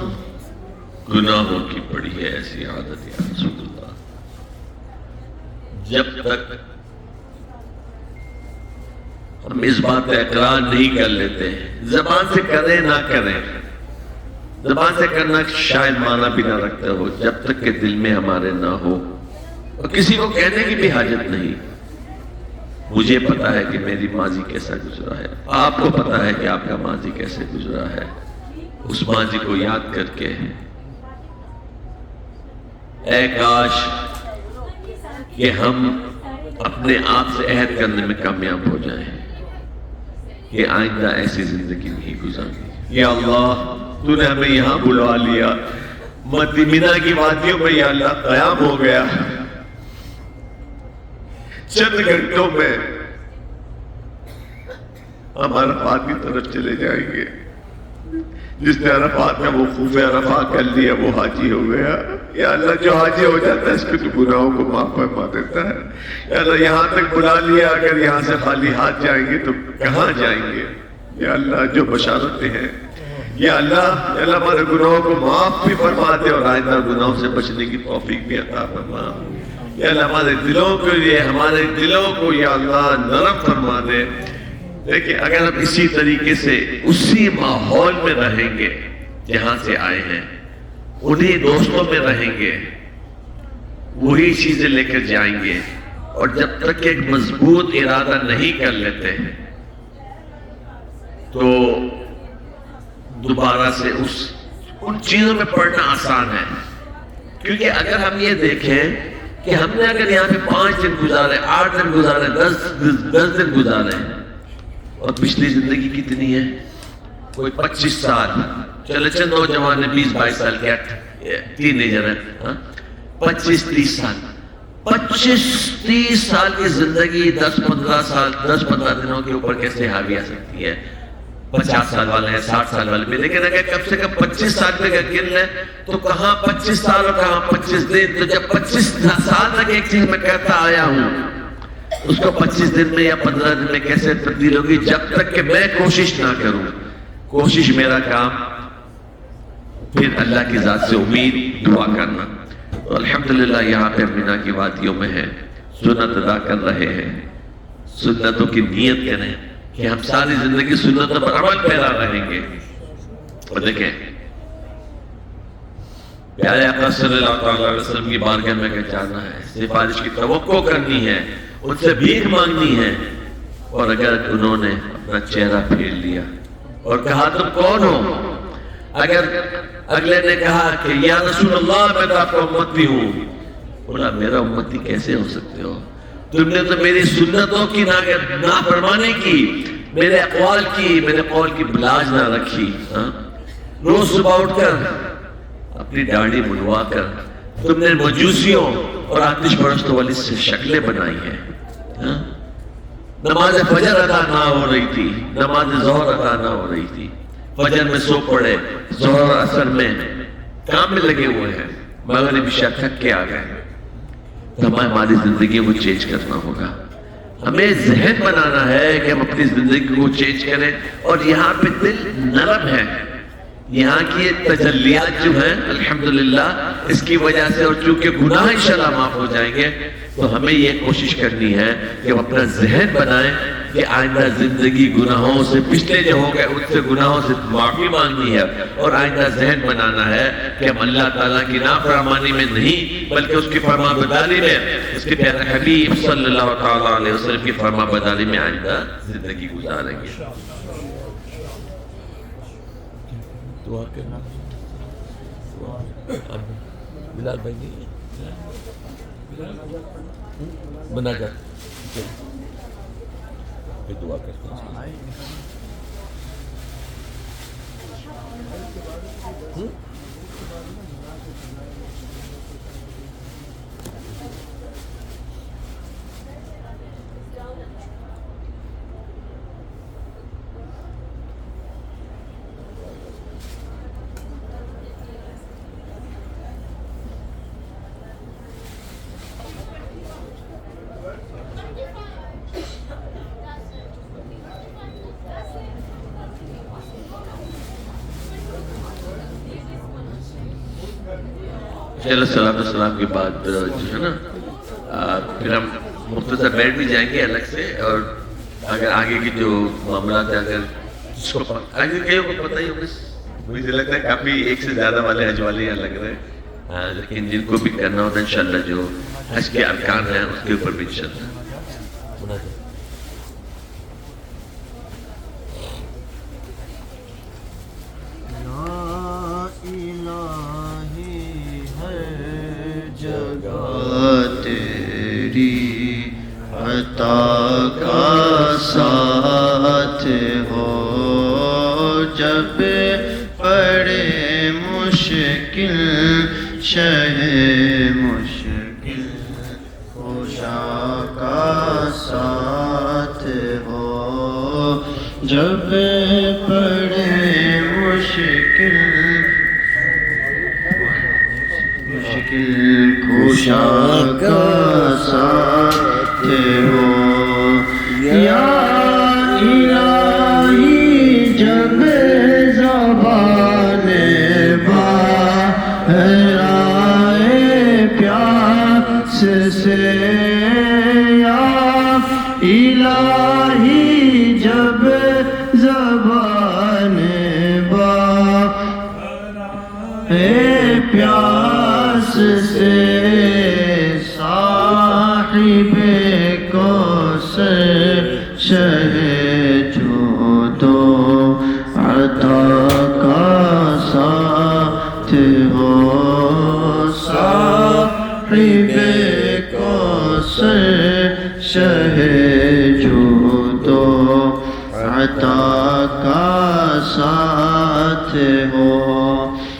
گناہوں کی پڑی ہے ایسی عادت یا رسول اللہ. جب تک ہم اس بات کا اقرار نہیں کر لیتے، زبان سے کریں نہ کریں، زبان سے کرنا شاید معنی بھی نہ رکھتے ہو، جب تک کہ دل میں ہمارے نہ ہو، اور کسی کو کہنے کی بھی حاجت نہیں. مجھے پتا ہے کہ میری ماضی کیسا گزرا ہے، آپ کو پتا ہے کہ آپ کا ماضی کیسے گزرا ہے. اس ماضی کو یاد کر کے اے کاش کہ ہم اپنے آپ سے عہد کرنے میں کامیاب ہو جائیں کہ آئندہ ایسی زندگی نہیں گزارنی. یا اللہ تو نے ہمیں یہاں بلوا لیا، مدینہ کی وادیوں میں یا اللہ قیام ہو گیا. چند گھنٹوں میں ہمارا پاک کی طرف چلے جائیں گے. جس نے عرفات کا وقوف عرفات کر لیا وہ حاجی ہو گیا. یا اللہ جو حاجی ہو جاتا ہے اس کے تو گناہوں کو معاف فرما دیتا ہے. یا اللہ یہاں تک بلا لیا, اگر یہاں سے خالی ہاتھ جائیں گے تو کہاں جائیں گے؟ یا اللہ جو بشارتیں ہیں, یا اللہ ہمارے گناہوں کو معاف بھی فرما دے اور آئندہ گناہوں سے بچنے کی توفیق بھی عطا فرما. یا اللہ ہمارے دلوں کے لیے, ہمارے دلوں کو یا اللہ نرم فرما دے. دیکھیں اگر ہم اسی طریقے سے اسی ماحول میں رہیں گے جہاں سے آئے ہیں, انہی دوستوں میں رہیں گے, وہی چیزیں لے کر جائیں گے, اور جب تک ایک مضبوط ارادہ نہیں کر لیتے تو دوبارہ سے ان چیزوں میں پڑھنا آسان ہے. کیونکہ اگر ہم یہ دیکھیں کہ ہم نے اگر یہاں پہ 5 دن گزارے, 8 دن گزارے, 10 دن گزارے, اور پچھلی زندگی کتنی ہے؟ کوئی 25 سال. چلے چند نوجوان 20-22 سال کے, تین ایجر ہیں, 25-30 سال. 25-30 سال کی زندگی 10-15 سال, 10-15 دنوں کے اوپر کیسے حاوی آ سکتی ہے؟ 50 سال والے ہیں, 60 سال والے بھی. لیکن اگر کم سے کم 25 سال پہ گر لیں تو کہاں 25 سال اور کہاں 25 دن. تو جب 25 سال تک ایک چیز میں کہتا آیا ہوں, اس کو 25 دن میں یا 15 دن میں کیسے تبدیل ہوگی؟ جب تک کہ میں کوشش نہ کروں. کوشش میرا کام, پھر اللہ کی ذات سے امید, دعا کرنا. تو الحمدللہ یہاں پہ مینا کی وادیوں میں ہیں, سنت ادا کر رہے ہیں. سنتوں کی نیت کریں کہ ہم ساری زندگی سنتوں پر عمل پیرا رہیں گے. اور دیکھیں پیارے آقا صلی اللہ علیہ وسلم کی بارگاہ میں جانا ہے, سفارش کی توقع کرنی ہے, ان سے بھیک مانگنی ہے. اور اگر انہوں نے اپنا چہرہ پھیر لیا اور کہا تم کون ہو, اگر اگلے نے کہا کہ یا رسول اللہ میں تو آپ کا امتی ہوں, بولا میرا امتی کیسے ہو سکتے ہو؟ تم نے تو میری سنتوں کی نافرمانی کی, میرے اقوال کی, میرے قول کی بلاج نہ رکھی. روز صبح اٹھ کر اپنی داڑھی منڈوا کر تم نے مجوسیوں اور آتش پرستوں والی سے شکلیں بنائی ہیں. نماز فجر ادا نہ ہو رہی تھی, نماز ظہر ادا نہ ہو رہی تھی, فجر میں سو پڑے, ظہر اثر میں کام میں لگے ہوئے ہیں, مغرب عشاء تھک کے آ گئے. تو ہماری زندگی کو چینج کرنا ہوگا. ہمیں ذہن بنانا ہے کہ ہم اپنی زندگی کو چینج کریں. اور یہاں پہ دل نرم ہے, یہاں کی تجلیات جو ہیں الحمدللہ اس کی وجہ سے, اور چونکہ گناہ انشاءاللہ معاف ہو جائیں گے, تو ہمیں یہ کوشش کرنی ہے کہ ہم اپنا ذہن بنائیں کہ آئندہ زندگی گناہوں سے, پچھلے جو ہو گئے ان سے گناہوں سے معافی مانگنی ہے, اور آئندہ ذہن بنانا ہے کہ ہم اللہ تعالیٰ کی نافرمانی میں نہیں بلکہ اس کی فرما برداری میں, اس کے پیارے حبیب صلی اللہ تعالیٰ علیہ وسلم کی فرما برداری میں آئندہ زندگی گزاریں گے. دعا کرنا بلال بھائی نہیں بنا کر دعا کرتے ہیں. چلو صلاۃ السلام کے بعد جو ہے نا پھر ہم مختصر بیٹھ بھی جائیں گے الگ سے. اور اگر آگے کی جو معاملات ہیں, اگر جس کو آگے کئیوں کو پتہ ہی ہوگا, مجھے لگتا ہے کافی ایک سے زیادہ والے حج والے یہاں لگ رہے ہیں, لیکن جن کو بھی کرنا ہوتا ہے انشاءاللہ جو حج کے ارکان ہیں اس کے اوپر بھی انشاءاللہ تیری عطا کا ساتھ ہو, جب پڑے مشکل شہ مشکل خوشا کا ساتھ ہو, جب پڑے مشکل مشکل کشا کا ساتھ ہو یا الہی جب زبان باہر آئے پیاس سے یا الہی جب زبان باہر پیاس سے صاحب کوثر شہ جو تو عطا کا ساتھ ہو صاحب کوثر شہ جو تو عطا کا ساتھ ہو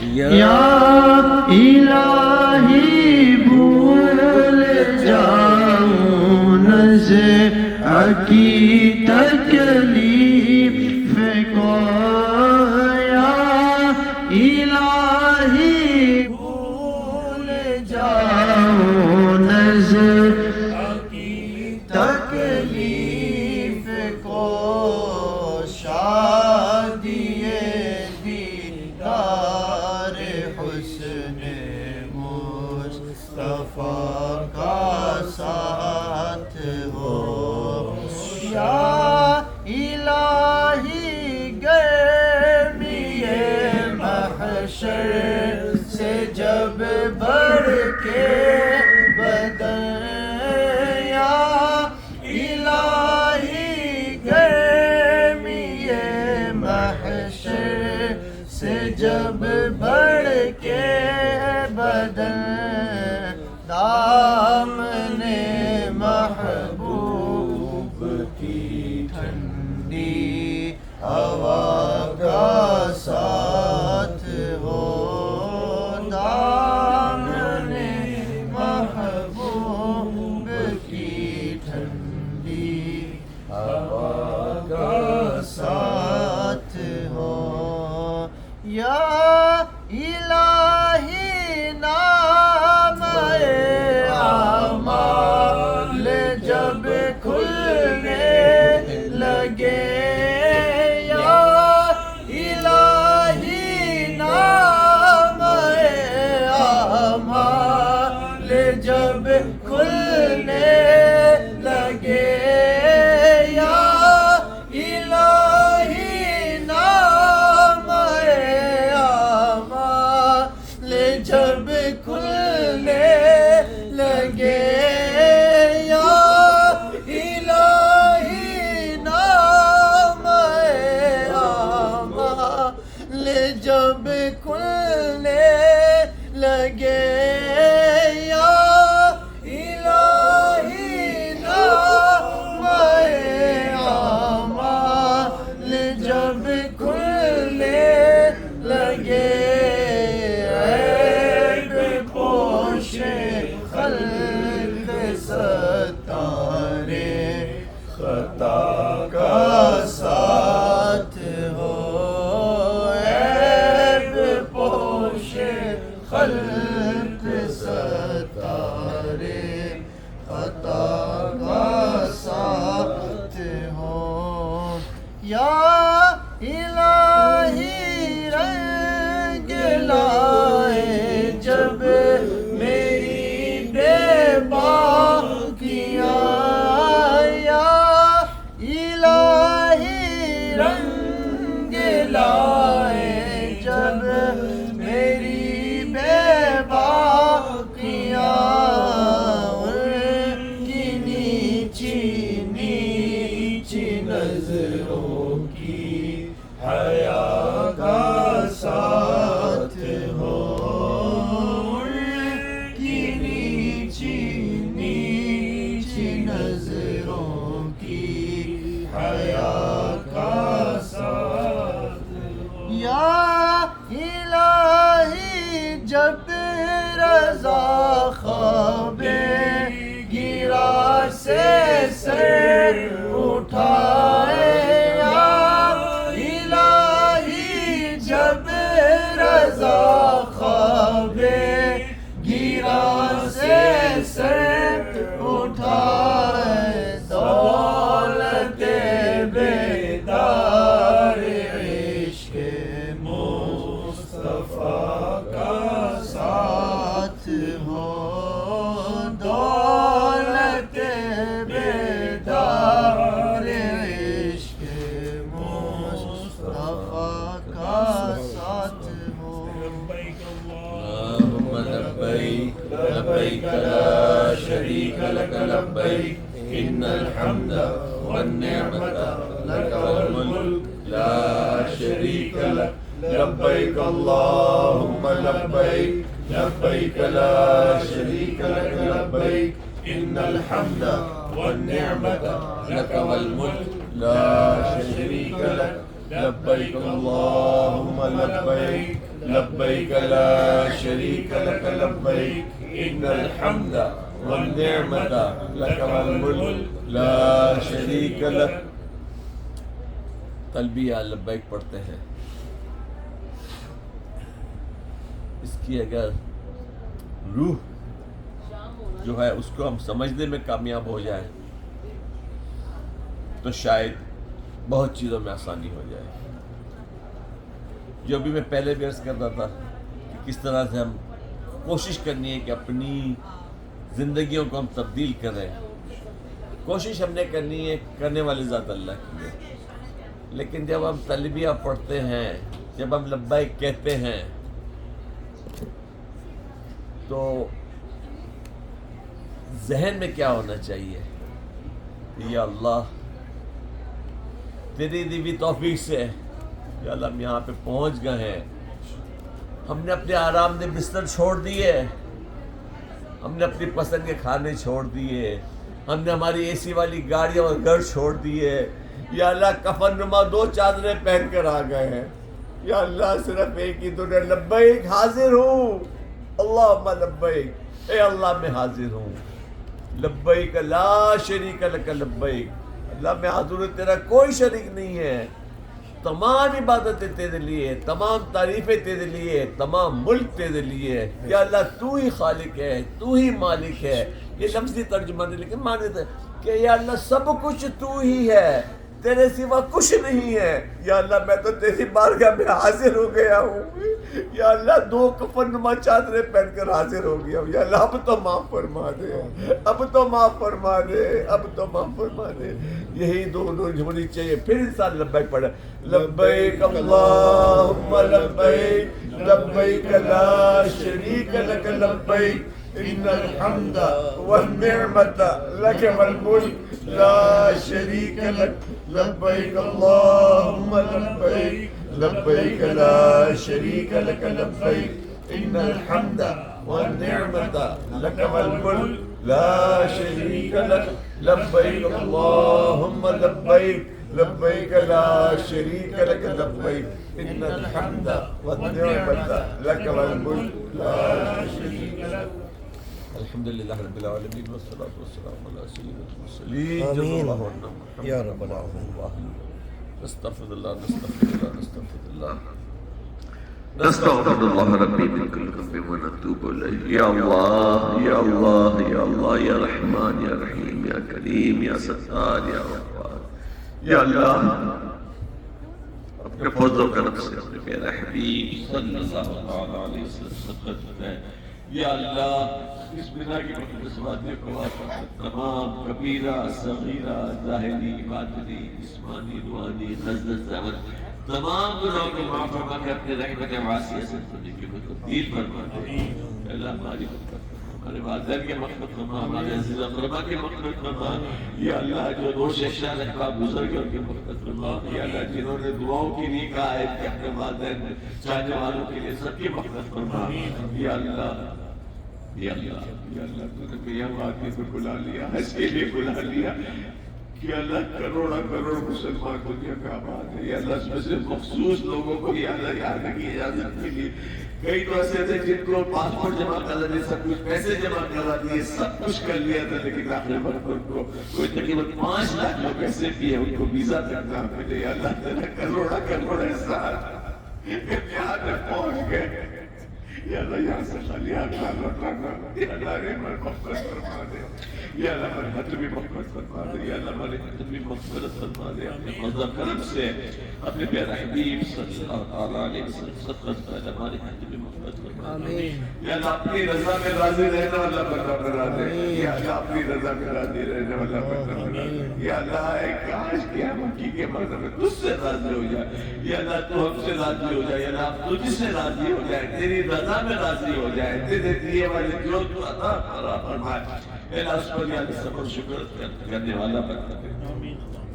یا الہی بھول جاؤں نظر کی تکلیف کو یا الہی بھول جاؤں نظر کی تکلیف کو شادی دیدار حسن مصطفیٰ کا ساتھ ہو یا الہی گرمی محشر سے جب بڑھ کے بدن یا الہی گرمی محشر سے جب بڑھ کے بدن دامن محبوب کی ٹھنڈی ہوا کا ساتھ ہو دامن محبوب کی ٹھنڈی ہوا کا ساتھ ہو یا الہی نام اعمال جب کھلنے لگے یا الہی نام اعمال جب کھلنے لگے یا الہی نام اعمال جب کھلنے لگے یا الہی نام اعمال جب کھلنے لگے یا الہی نام اعمال جب کھلنے لگے عیب پوش خلق ستارے خطا کا ساتھ ہو عیب پوش خلق ستارے خطا کا ساتھ ہو یا الہی رنگ لائے جب میری بے باکیاں یا الہی رنگ لائے جب میری بے باکیاں ان کی نیچی نیچی نظروں کی حیا کا ساتھ ہو ان کی نیچی نیچی نظروں کی حیا کا ساتھ ہو یا الہی جب رضا خواب گرا سے سر اٹھائے یا الہی جب الملك لا شريك لك لبيك اللهم لبيك لبيك لا شريك لك لبيك إن الحمد والنعمة لك والملك لا شريك لك لبيك اللهم لبيك لبيك لا شريك لك لبيك إن الحمد والنعمة لك والملك لا شريك لك. تلبیہ لبیک پڑھتے ہیں. اس کی اگر روح جو ہے اس کو ہم سمجھنے میں کامیاب ہو جائے تو شاید بہت چیزوں میں آسانی ہو جائے. جو بھی میں پہلے بھی عرض کرتا تھا کہ کس طرح سے ہم کوشش کرنی ہے کہ اپنی زندگیوں کو ہم تبدیل کریں. کوشش ہم نے کرنی ہے، کرنے والی ذات اللہ کی ہے. لیکن جب ہم تلبیہ پڑھتے ہیں، جب ہم لبیک کہتے ہیں تو ذہن میں کیا ہونا چاہیے؟ یا اللہ تیری دی ہوئی توفیق سے یا اللہ ہم یہاں پہ پہنچ گئے ہیں. ہم نے اپنے آرام دہ بستر چھوڑ دیے، ہم نے اپنی پسند کے کھانے چھوڑ دیے، ہم نے ہماری اے سی والی گاڑیاں اور گھر چھوڑ دیے. یا اللہ کفن نما 2 چادریں پہن کر آ گئے ہیں. یا اللہ صرف ایک ہی تو نے لبیک حاضر ہوں، اللہم لبیک، اے اللہ میں حاضر ہوں. لبیک لا شریک لک لبیک، اللہ میں حاضر ہوں، تیرا کوئی شریک نہیں ہے. تمام عبادتیں تیرے لیے، تمام تعریفیں تیرے لیے، تمام ملک تیرے لیے. یا اللہ تو ہی خالق ہے، تو ہی مالک ہے. یہ لفظی ترجمہ نہیں لیکن معنی تھا کہ یا اللہ سب کچھ تو ہی ہے، تیرے سوا کچھ نہیں ہے. یا اللہ میں تو تیری بارگاہ میں حاضر ہو گیا ہوں. یا اللہ 2 کفن نما چادریں پہن کر حاضر ہو گیا ہوں. یا اللہ اب تو معاف فرما دے، اب تو معاف فرما دے، اب تو معاف فرما دے. یہی دونوں ہونی چاہیے. پھر انسان لبیک پڑھے، لبیک اللہم لبیک لبیک لا شریک لک لبیک ان الحمد والنعمت لک والملک لا شریک لک لبیک اللہم لبیک لبیک لا شریک لک لبیک ان الحمد والنعمت لک والملک لا شریک لک لبیک اللہم لبیک لبیک لا شریک لک لبیک ان الحمد والنعمت لک والملک لا شریک لک. الحمدللہ رب العالمین والصلاة والسلام علی سید المرسلین. آمین یا رب العالمین. نستغفر اللہ نستغفر اللہ نستغفر اللہ نستغفر اللہ ربی من کل ذنب ونتوب الیہ. یا اللہ یا اللہ یا اللہ یا رحمان یا رحیم یا کریم یا ستار یا غفار. یا اللہ اپنے فضل و کرم سے اپنے پیارے حبیب صلی اللہ علیہ وسلم صدقت کریں. یا اللہ اس بنا کی مقدس وادی کو واقع تمام کبیرہ صغیرہ ظاہری باطنی جسمانی روحانی نزدت زمن تمام گناہوں کو معاف فرما کے اپنے رحمت واسعہ سے زندگی کو تبدیل فرما دے. اللہ ہماری مغفرت فرما، ہمارے والدین کی مغفرت فرما، ہمارے عزیز اقربا کی مغفرت فرما. یا اللہ جو روش شہر رکھا گزر گئے ان کی مغفرت فرما. یا اللہ جنہوں نے دعاؤں کی نہیں کہا ہے کہ اپنے والدین چاہنے والوں کے لیے سب کی مغفرت فرما. یا اللہ یا اللہ یا اللہ تو نے قیام آدمی کو بلا لیا، حج کے لیے بلا لیا. یا اللہ کروڑا کروڑ مسلمان دنیا کا آباد ہے. یا اللہ اس میں سے مخصوص لوگوں کو یا اللہ یاد کی اجازت ملی. کئی تو ایسے تھے جن کو پاسپورٹ جمع کرا دیے، سب کچھ پیسے جمع کرا دیے، سب کچھ کر لیا تھا، لیکن آخر وقت ان کو کوئی تقریباً 5 لاکھ لوگ ایسے بھی ہیں ان کو ویزا تک نہ ملے. یا اللہ تیرا کروڑا کروڑ احسان یہاں تک پہنچ گئے. یا اللہ یہاں سے خالی ہاتھ نہ لوٹانا. یا اللہ ہماری مغفرت فرما دے. یا اللہ ہمارے حد بھی مغفرت فرما دے. یا اللہ ہمارے حد بھی مغفرت فرما دے. اپنے فضل کرم سے اپنے پیارے حبیب صلی اللہ علیہ وسلم صدقت کرے ہمارے حد بھی مغفرت فرما دے. یا اللہ اپنی رضا میں راضی رہنے والا بندہ بنا دے. یا اللہ اپنی رضا میں راضی رہنے والا بندہ بنا دے. یا اللہ اے کاش کہ ہم حقیقی معنی میں تجھ سے راضی ہو جائے. یا اللہ تو ہم سے راضی ہو جائے. یا اللہ ہم تجھ سے راضی ہو جائے، تیری رضا میں راضی ہو جائے، تیرے دیے والے جو تو عطا فرمائے. اے اللہ اس پر یا اللہ صبر شکر کرنے والا بندہ.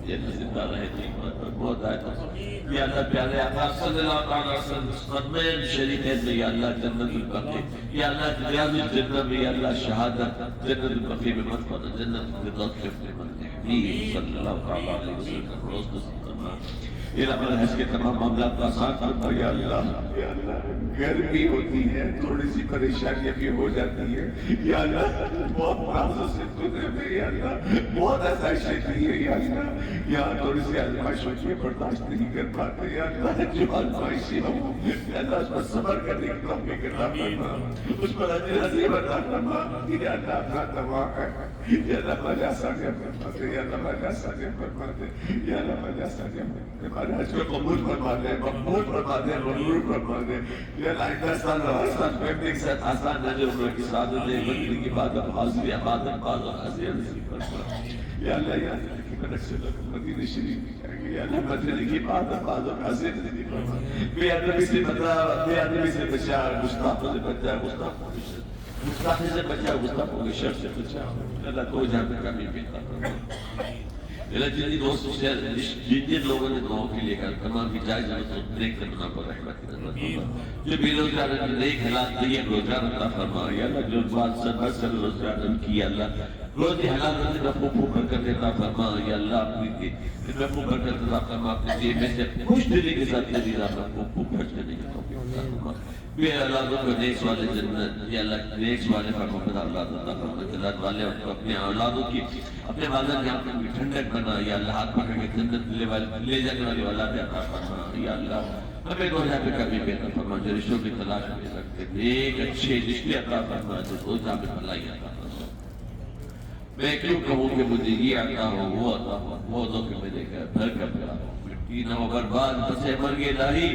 جنت زندہ رہے تو ایمان پر موت آئے تو یا اللہ پیارے آقا صلی اللہ علیہ وسلم قدمین شریفین میں یا اللہ جنت البقیع یا اللہ ریاض الجنہ میں یا اللہ شہادت جنت البقیع میں مت پانا جنت الفردوس میں مت نبی صلی اللہ علیہ وسلم روز نصیب یہ رب الحج کے تمام معاملات کا آسان کرتا یا اللہ گرمی ہوتی ہے تھوڑی سی پریشانیاں بھی ہو جاتی ہے یا اللہ بہت پرازوں سے تجھے میں یا اللہ بہت آسائشیں کی ہے یا اللہ یہاں تھوڑی سی آزمائش ہوتی ہے برداشت نہیں کر پاتے یا اللہ جو آزمائشی ہو یا اللہ اس پر صبر کرنے کی توفیق عطا فرما اس پر اجر عظیم عطا فرما یا اللہ اپنا تمام ہے یا اللہ مجھے آسانیاں فرما دے یا اللہ مجھے آسانیاں فرما دے یا اللہ مجھے آسانیاں فرما دے حج کو قبول فرما دے مقبول فرما دے غرور فرما دے یا اللہ آئندہ سال آسان فیملی کے ساتھ آسان نہ جو عمر کی سعادت ہے بندگی کی عبادت حاضری عبادت باز و حاضر نصیب فرما یا اللہ یا اللہ کی مدد سے مدینہ شریف میں جائیں گے یا اللہ مدینہ کی عبادت باز و حاضر نصیب فرما بے ادبی سے بچا گستاخوں سے بچا گستاخی سے بچا گستاخوں کے شر سے بچا اللہ کوئی جہاں پہ کمی پیتا فرما میرا جنی دوست سے جن لوگوں نے دعاوں کے لیے کہا تمام کی جائز نیک کرنا پر رحمت کی نظر فرما جو بے روزگار نیک حالات دیئے روزگار عطا فرما یا اللہ جو بات سر سر روزگار کی اللہ روزی حالات رضی رفو پھو برکت عطا فرما یا اللہ اپنی کی رفو برکت عطا فرما اپنے دیئے میں سے خوش دلی کے ساتھ تیری رفو پھو خرچ کرنے کی توفیق عطا فرما بے اولادوں کو نیک والے جنت یا اللہ نیک والے فرما اولاد عطا فرما جنت والے اپنے اولادوں کی اپنے والدین کے اپنے بھی ٹھنڈک بنا یا اللہ ہاتھ پکڑ کے جنت لے جانے والی اولاد عطا فرما یا اللہ ہمیں دو جہاں پہ کبھی بہتر فرما جو رشتوں کی تلاش میں رکھتے نیک اچھے رشتے عطا فرما جو دو جہاں پہ بھلائی عطا فرما میں کیوں کہوں کہ مجھے یہ عطا ہو وہ عطا ہو وہ دو کہ میرے گھر کا بلا ہو مٹی نہ ہو برباد بسے مرگ الہی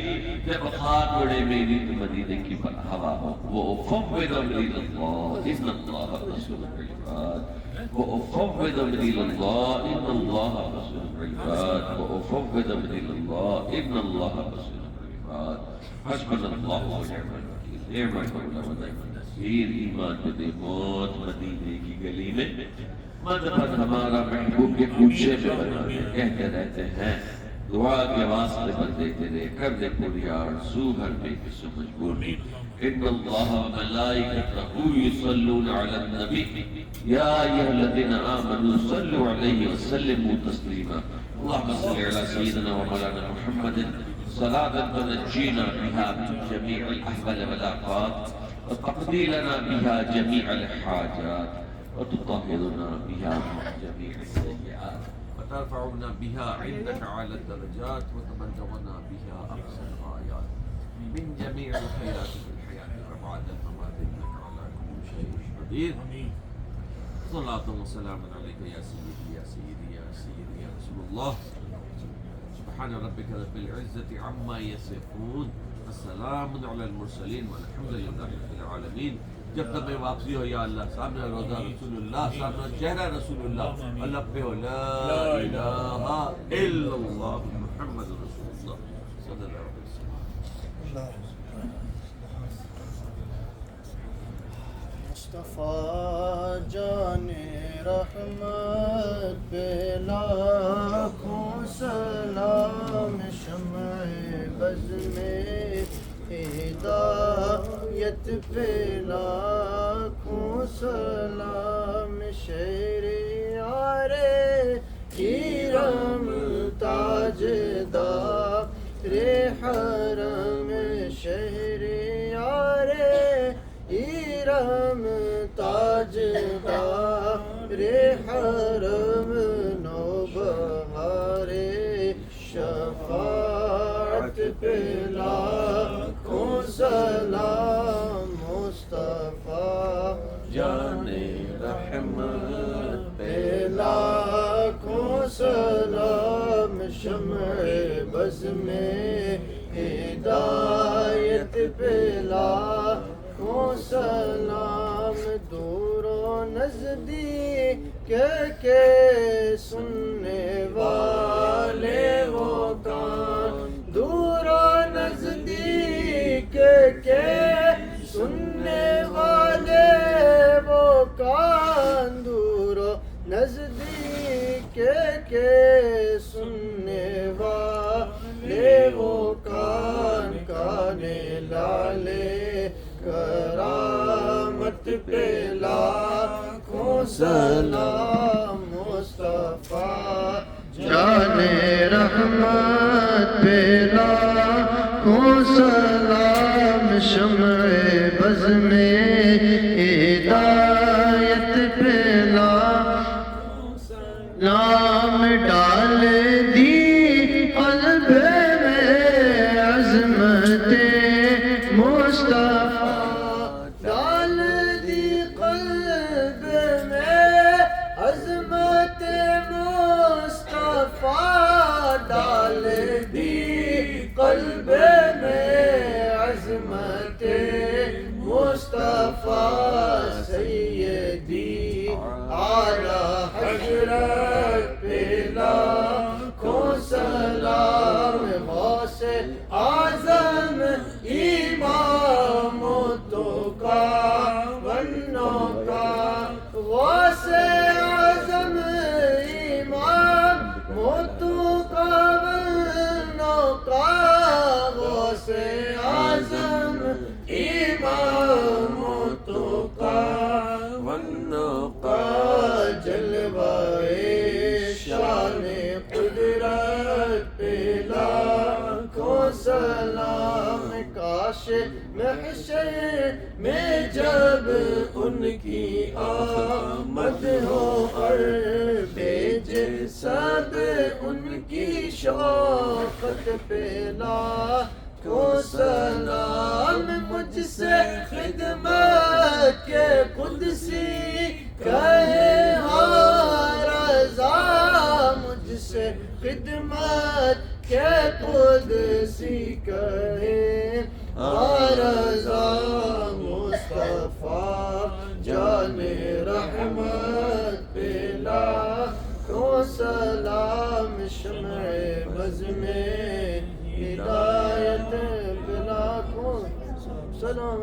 جب خاک اڑے میری تو مدینے کی ہوا ہو وہ افوض امری اللہ ان اللہ رسول العباد وہ افوض امری اللہ ان اللہ رسول العباد وہ افوض امری اللہ ان اللہ رسول العباد حسبنا اللہ ونعم الوکیل نعم المولى ونعم النصير ایمان پہ دے موت مدینے کی گلی میں مدفن ہمارا محبوب کے کوچے میں بنا دے کہتے رہتے ہیں دعا کے واسطے بندے تیرے کر دے پوری آرزو ہر بے کسو مجبور ان اللہ ملائکتہ یصلون علی النبی یا ایھا الذین آمنوا صلوا علیہ وسلموا تسلیما اللهم صل علی سیدنا و مولانا محمد صلاة تنجینا بها من جميع الاحوال والآفات وتقضي لنا بها جميع الحاجات وتطهرنا بها من جميع السيئات وترفعنا بها عندك على الدرجات وتبلغنا بها أقصى الغايات من جميع الخيرات في الحياة وبعد الممات إنك على كل شيء قدير صلاة وسلام عليك يا سيدي يا سيدي يا سيدي يا رسول الله سبحان ربك رب العزة عما يصفون السلام على المرسلين والحمد لله رب العالمين جب تک میں واپسی ہو یا اللہ سامنے روزہ رسول اللہ سامنے چہرہ رسول اللہ اللہ پہ ہو لا الہ الا اللہ محمد رسول اللہ صلی اللہ علیہ وسلم مصطفیٰ جان رحمت پہ لاکھوں سلام شمع بز میں ہدایت پہ لاکھوں سلام شہریار حرم تاجدار حرم شہریار حرم تاجدار حرم نوبہار شفاعت پہ لاکھوں سلام مصطفیٰ جان رحمت پہ لاکھوں سلام شمع بز میں ہدایت پہ لاکھوں سلام دور و نزدیک کے سننے والے وہ کان دور و نزدیک کے سننے والے وہ کان دور و نزدیک کے والے کرامت پہ لاکھوں سلام مصطفیٰ جان رحمت پہ لاکھوں سلام شمع بز میں ہدایت پہ نام ڈال دی قلب میں عظمت مصطفیٰ ڈال دی قلب میں عظمت مصطفیٰ ڈال دی قلب میں عظمت مصطفیٰ سیدی اعلیٰ حضرت پہ لاکھوں سلام غوث اعظم امام تو کا بنوں کا غوث اعظم امام تو کا بنوں کا غوث اعظم امام تو کا بنوں کا جلوہ شان قدرت پہ لاکھوں سلام کاش محشر میں جب ان کی آمد ہو اور بیج سب ان کی شوقت پہ لاکھوں سلام مجھ سے خدمت کے قدسی کہے ہاں رضا مجھ سے خدمت کے قدسی کہے ہاں رضا مصطفیٰ جان رحمت پہ لاکھوں سلام شمع بز میں ہدایت پہ لاکھوں سلام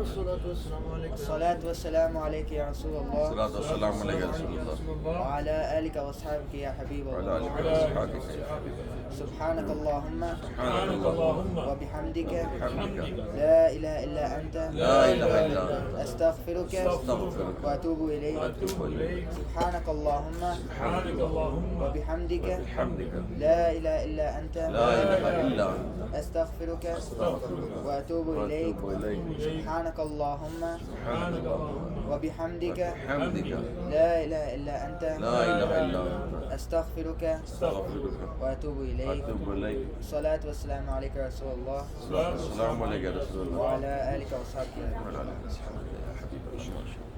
الصلاة والسلام عليك يا رسول الله الصلاة والسلام عليك يا رسول الله وعلى آلك وأصحابك يا حبيب وعلى الله آلك وأصحابك يا حبيب سبحانك اللهم سبحانك اللهم وبحمدك وبحمدك لا إله إلا أنت لا إله إلا أنت أستغفرك أستغفرك وأتوب إليك وأتوب إليك سبحانك اللهم سبحانك اللهم وبحمدك وبحمدك لا إله إلا أنت لا إله إلا أنت أستغفرك أستغفرك وأتوب إليك وأتوب إليك سبحانك اللهم سبحانك اللهم وبحمدك وبحمدك لا إله إلا أنت لا إله إلا أنت أستغفرك أستغفرك وأتوب إليك وأتوب إليك الصلاة والسلام عليك يا رسول الله الصلاة والسلام عليك يا رسول الله وعلى آلك وصحبك وعلى آلك وأصحابك يا حبيب الله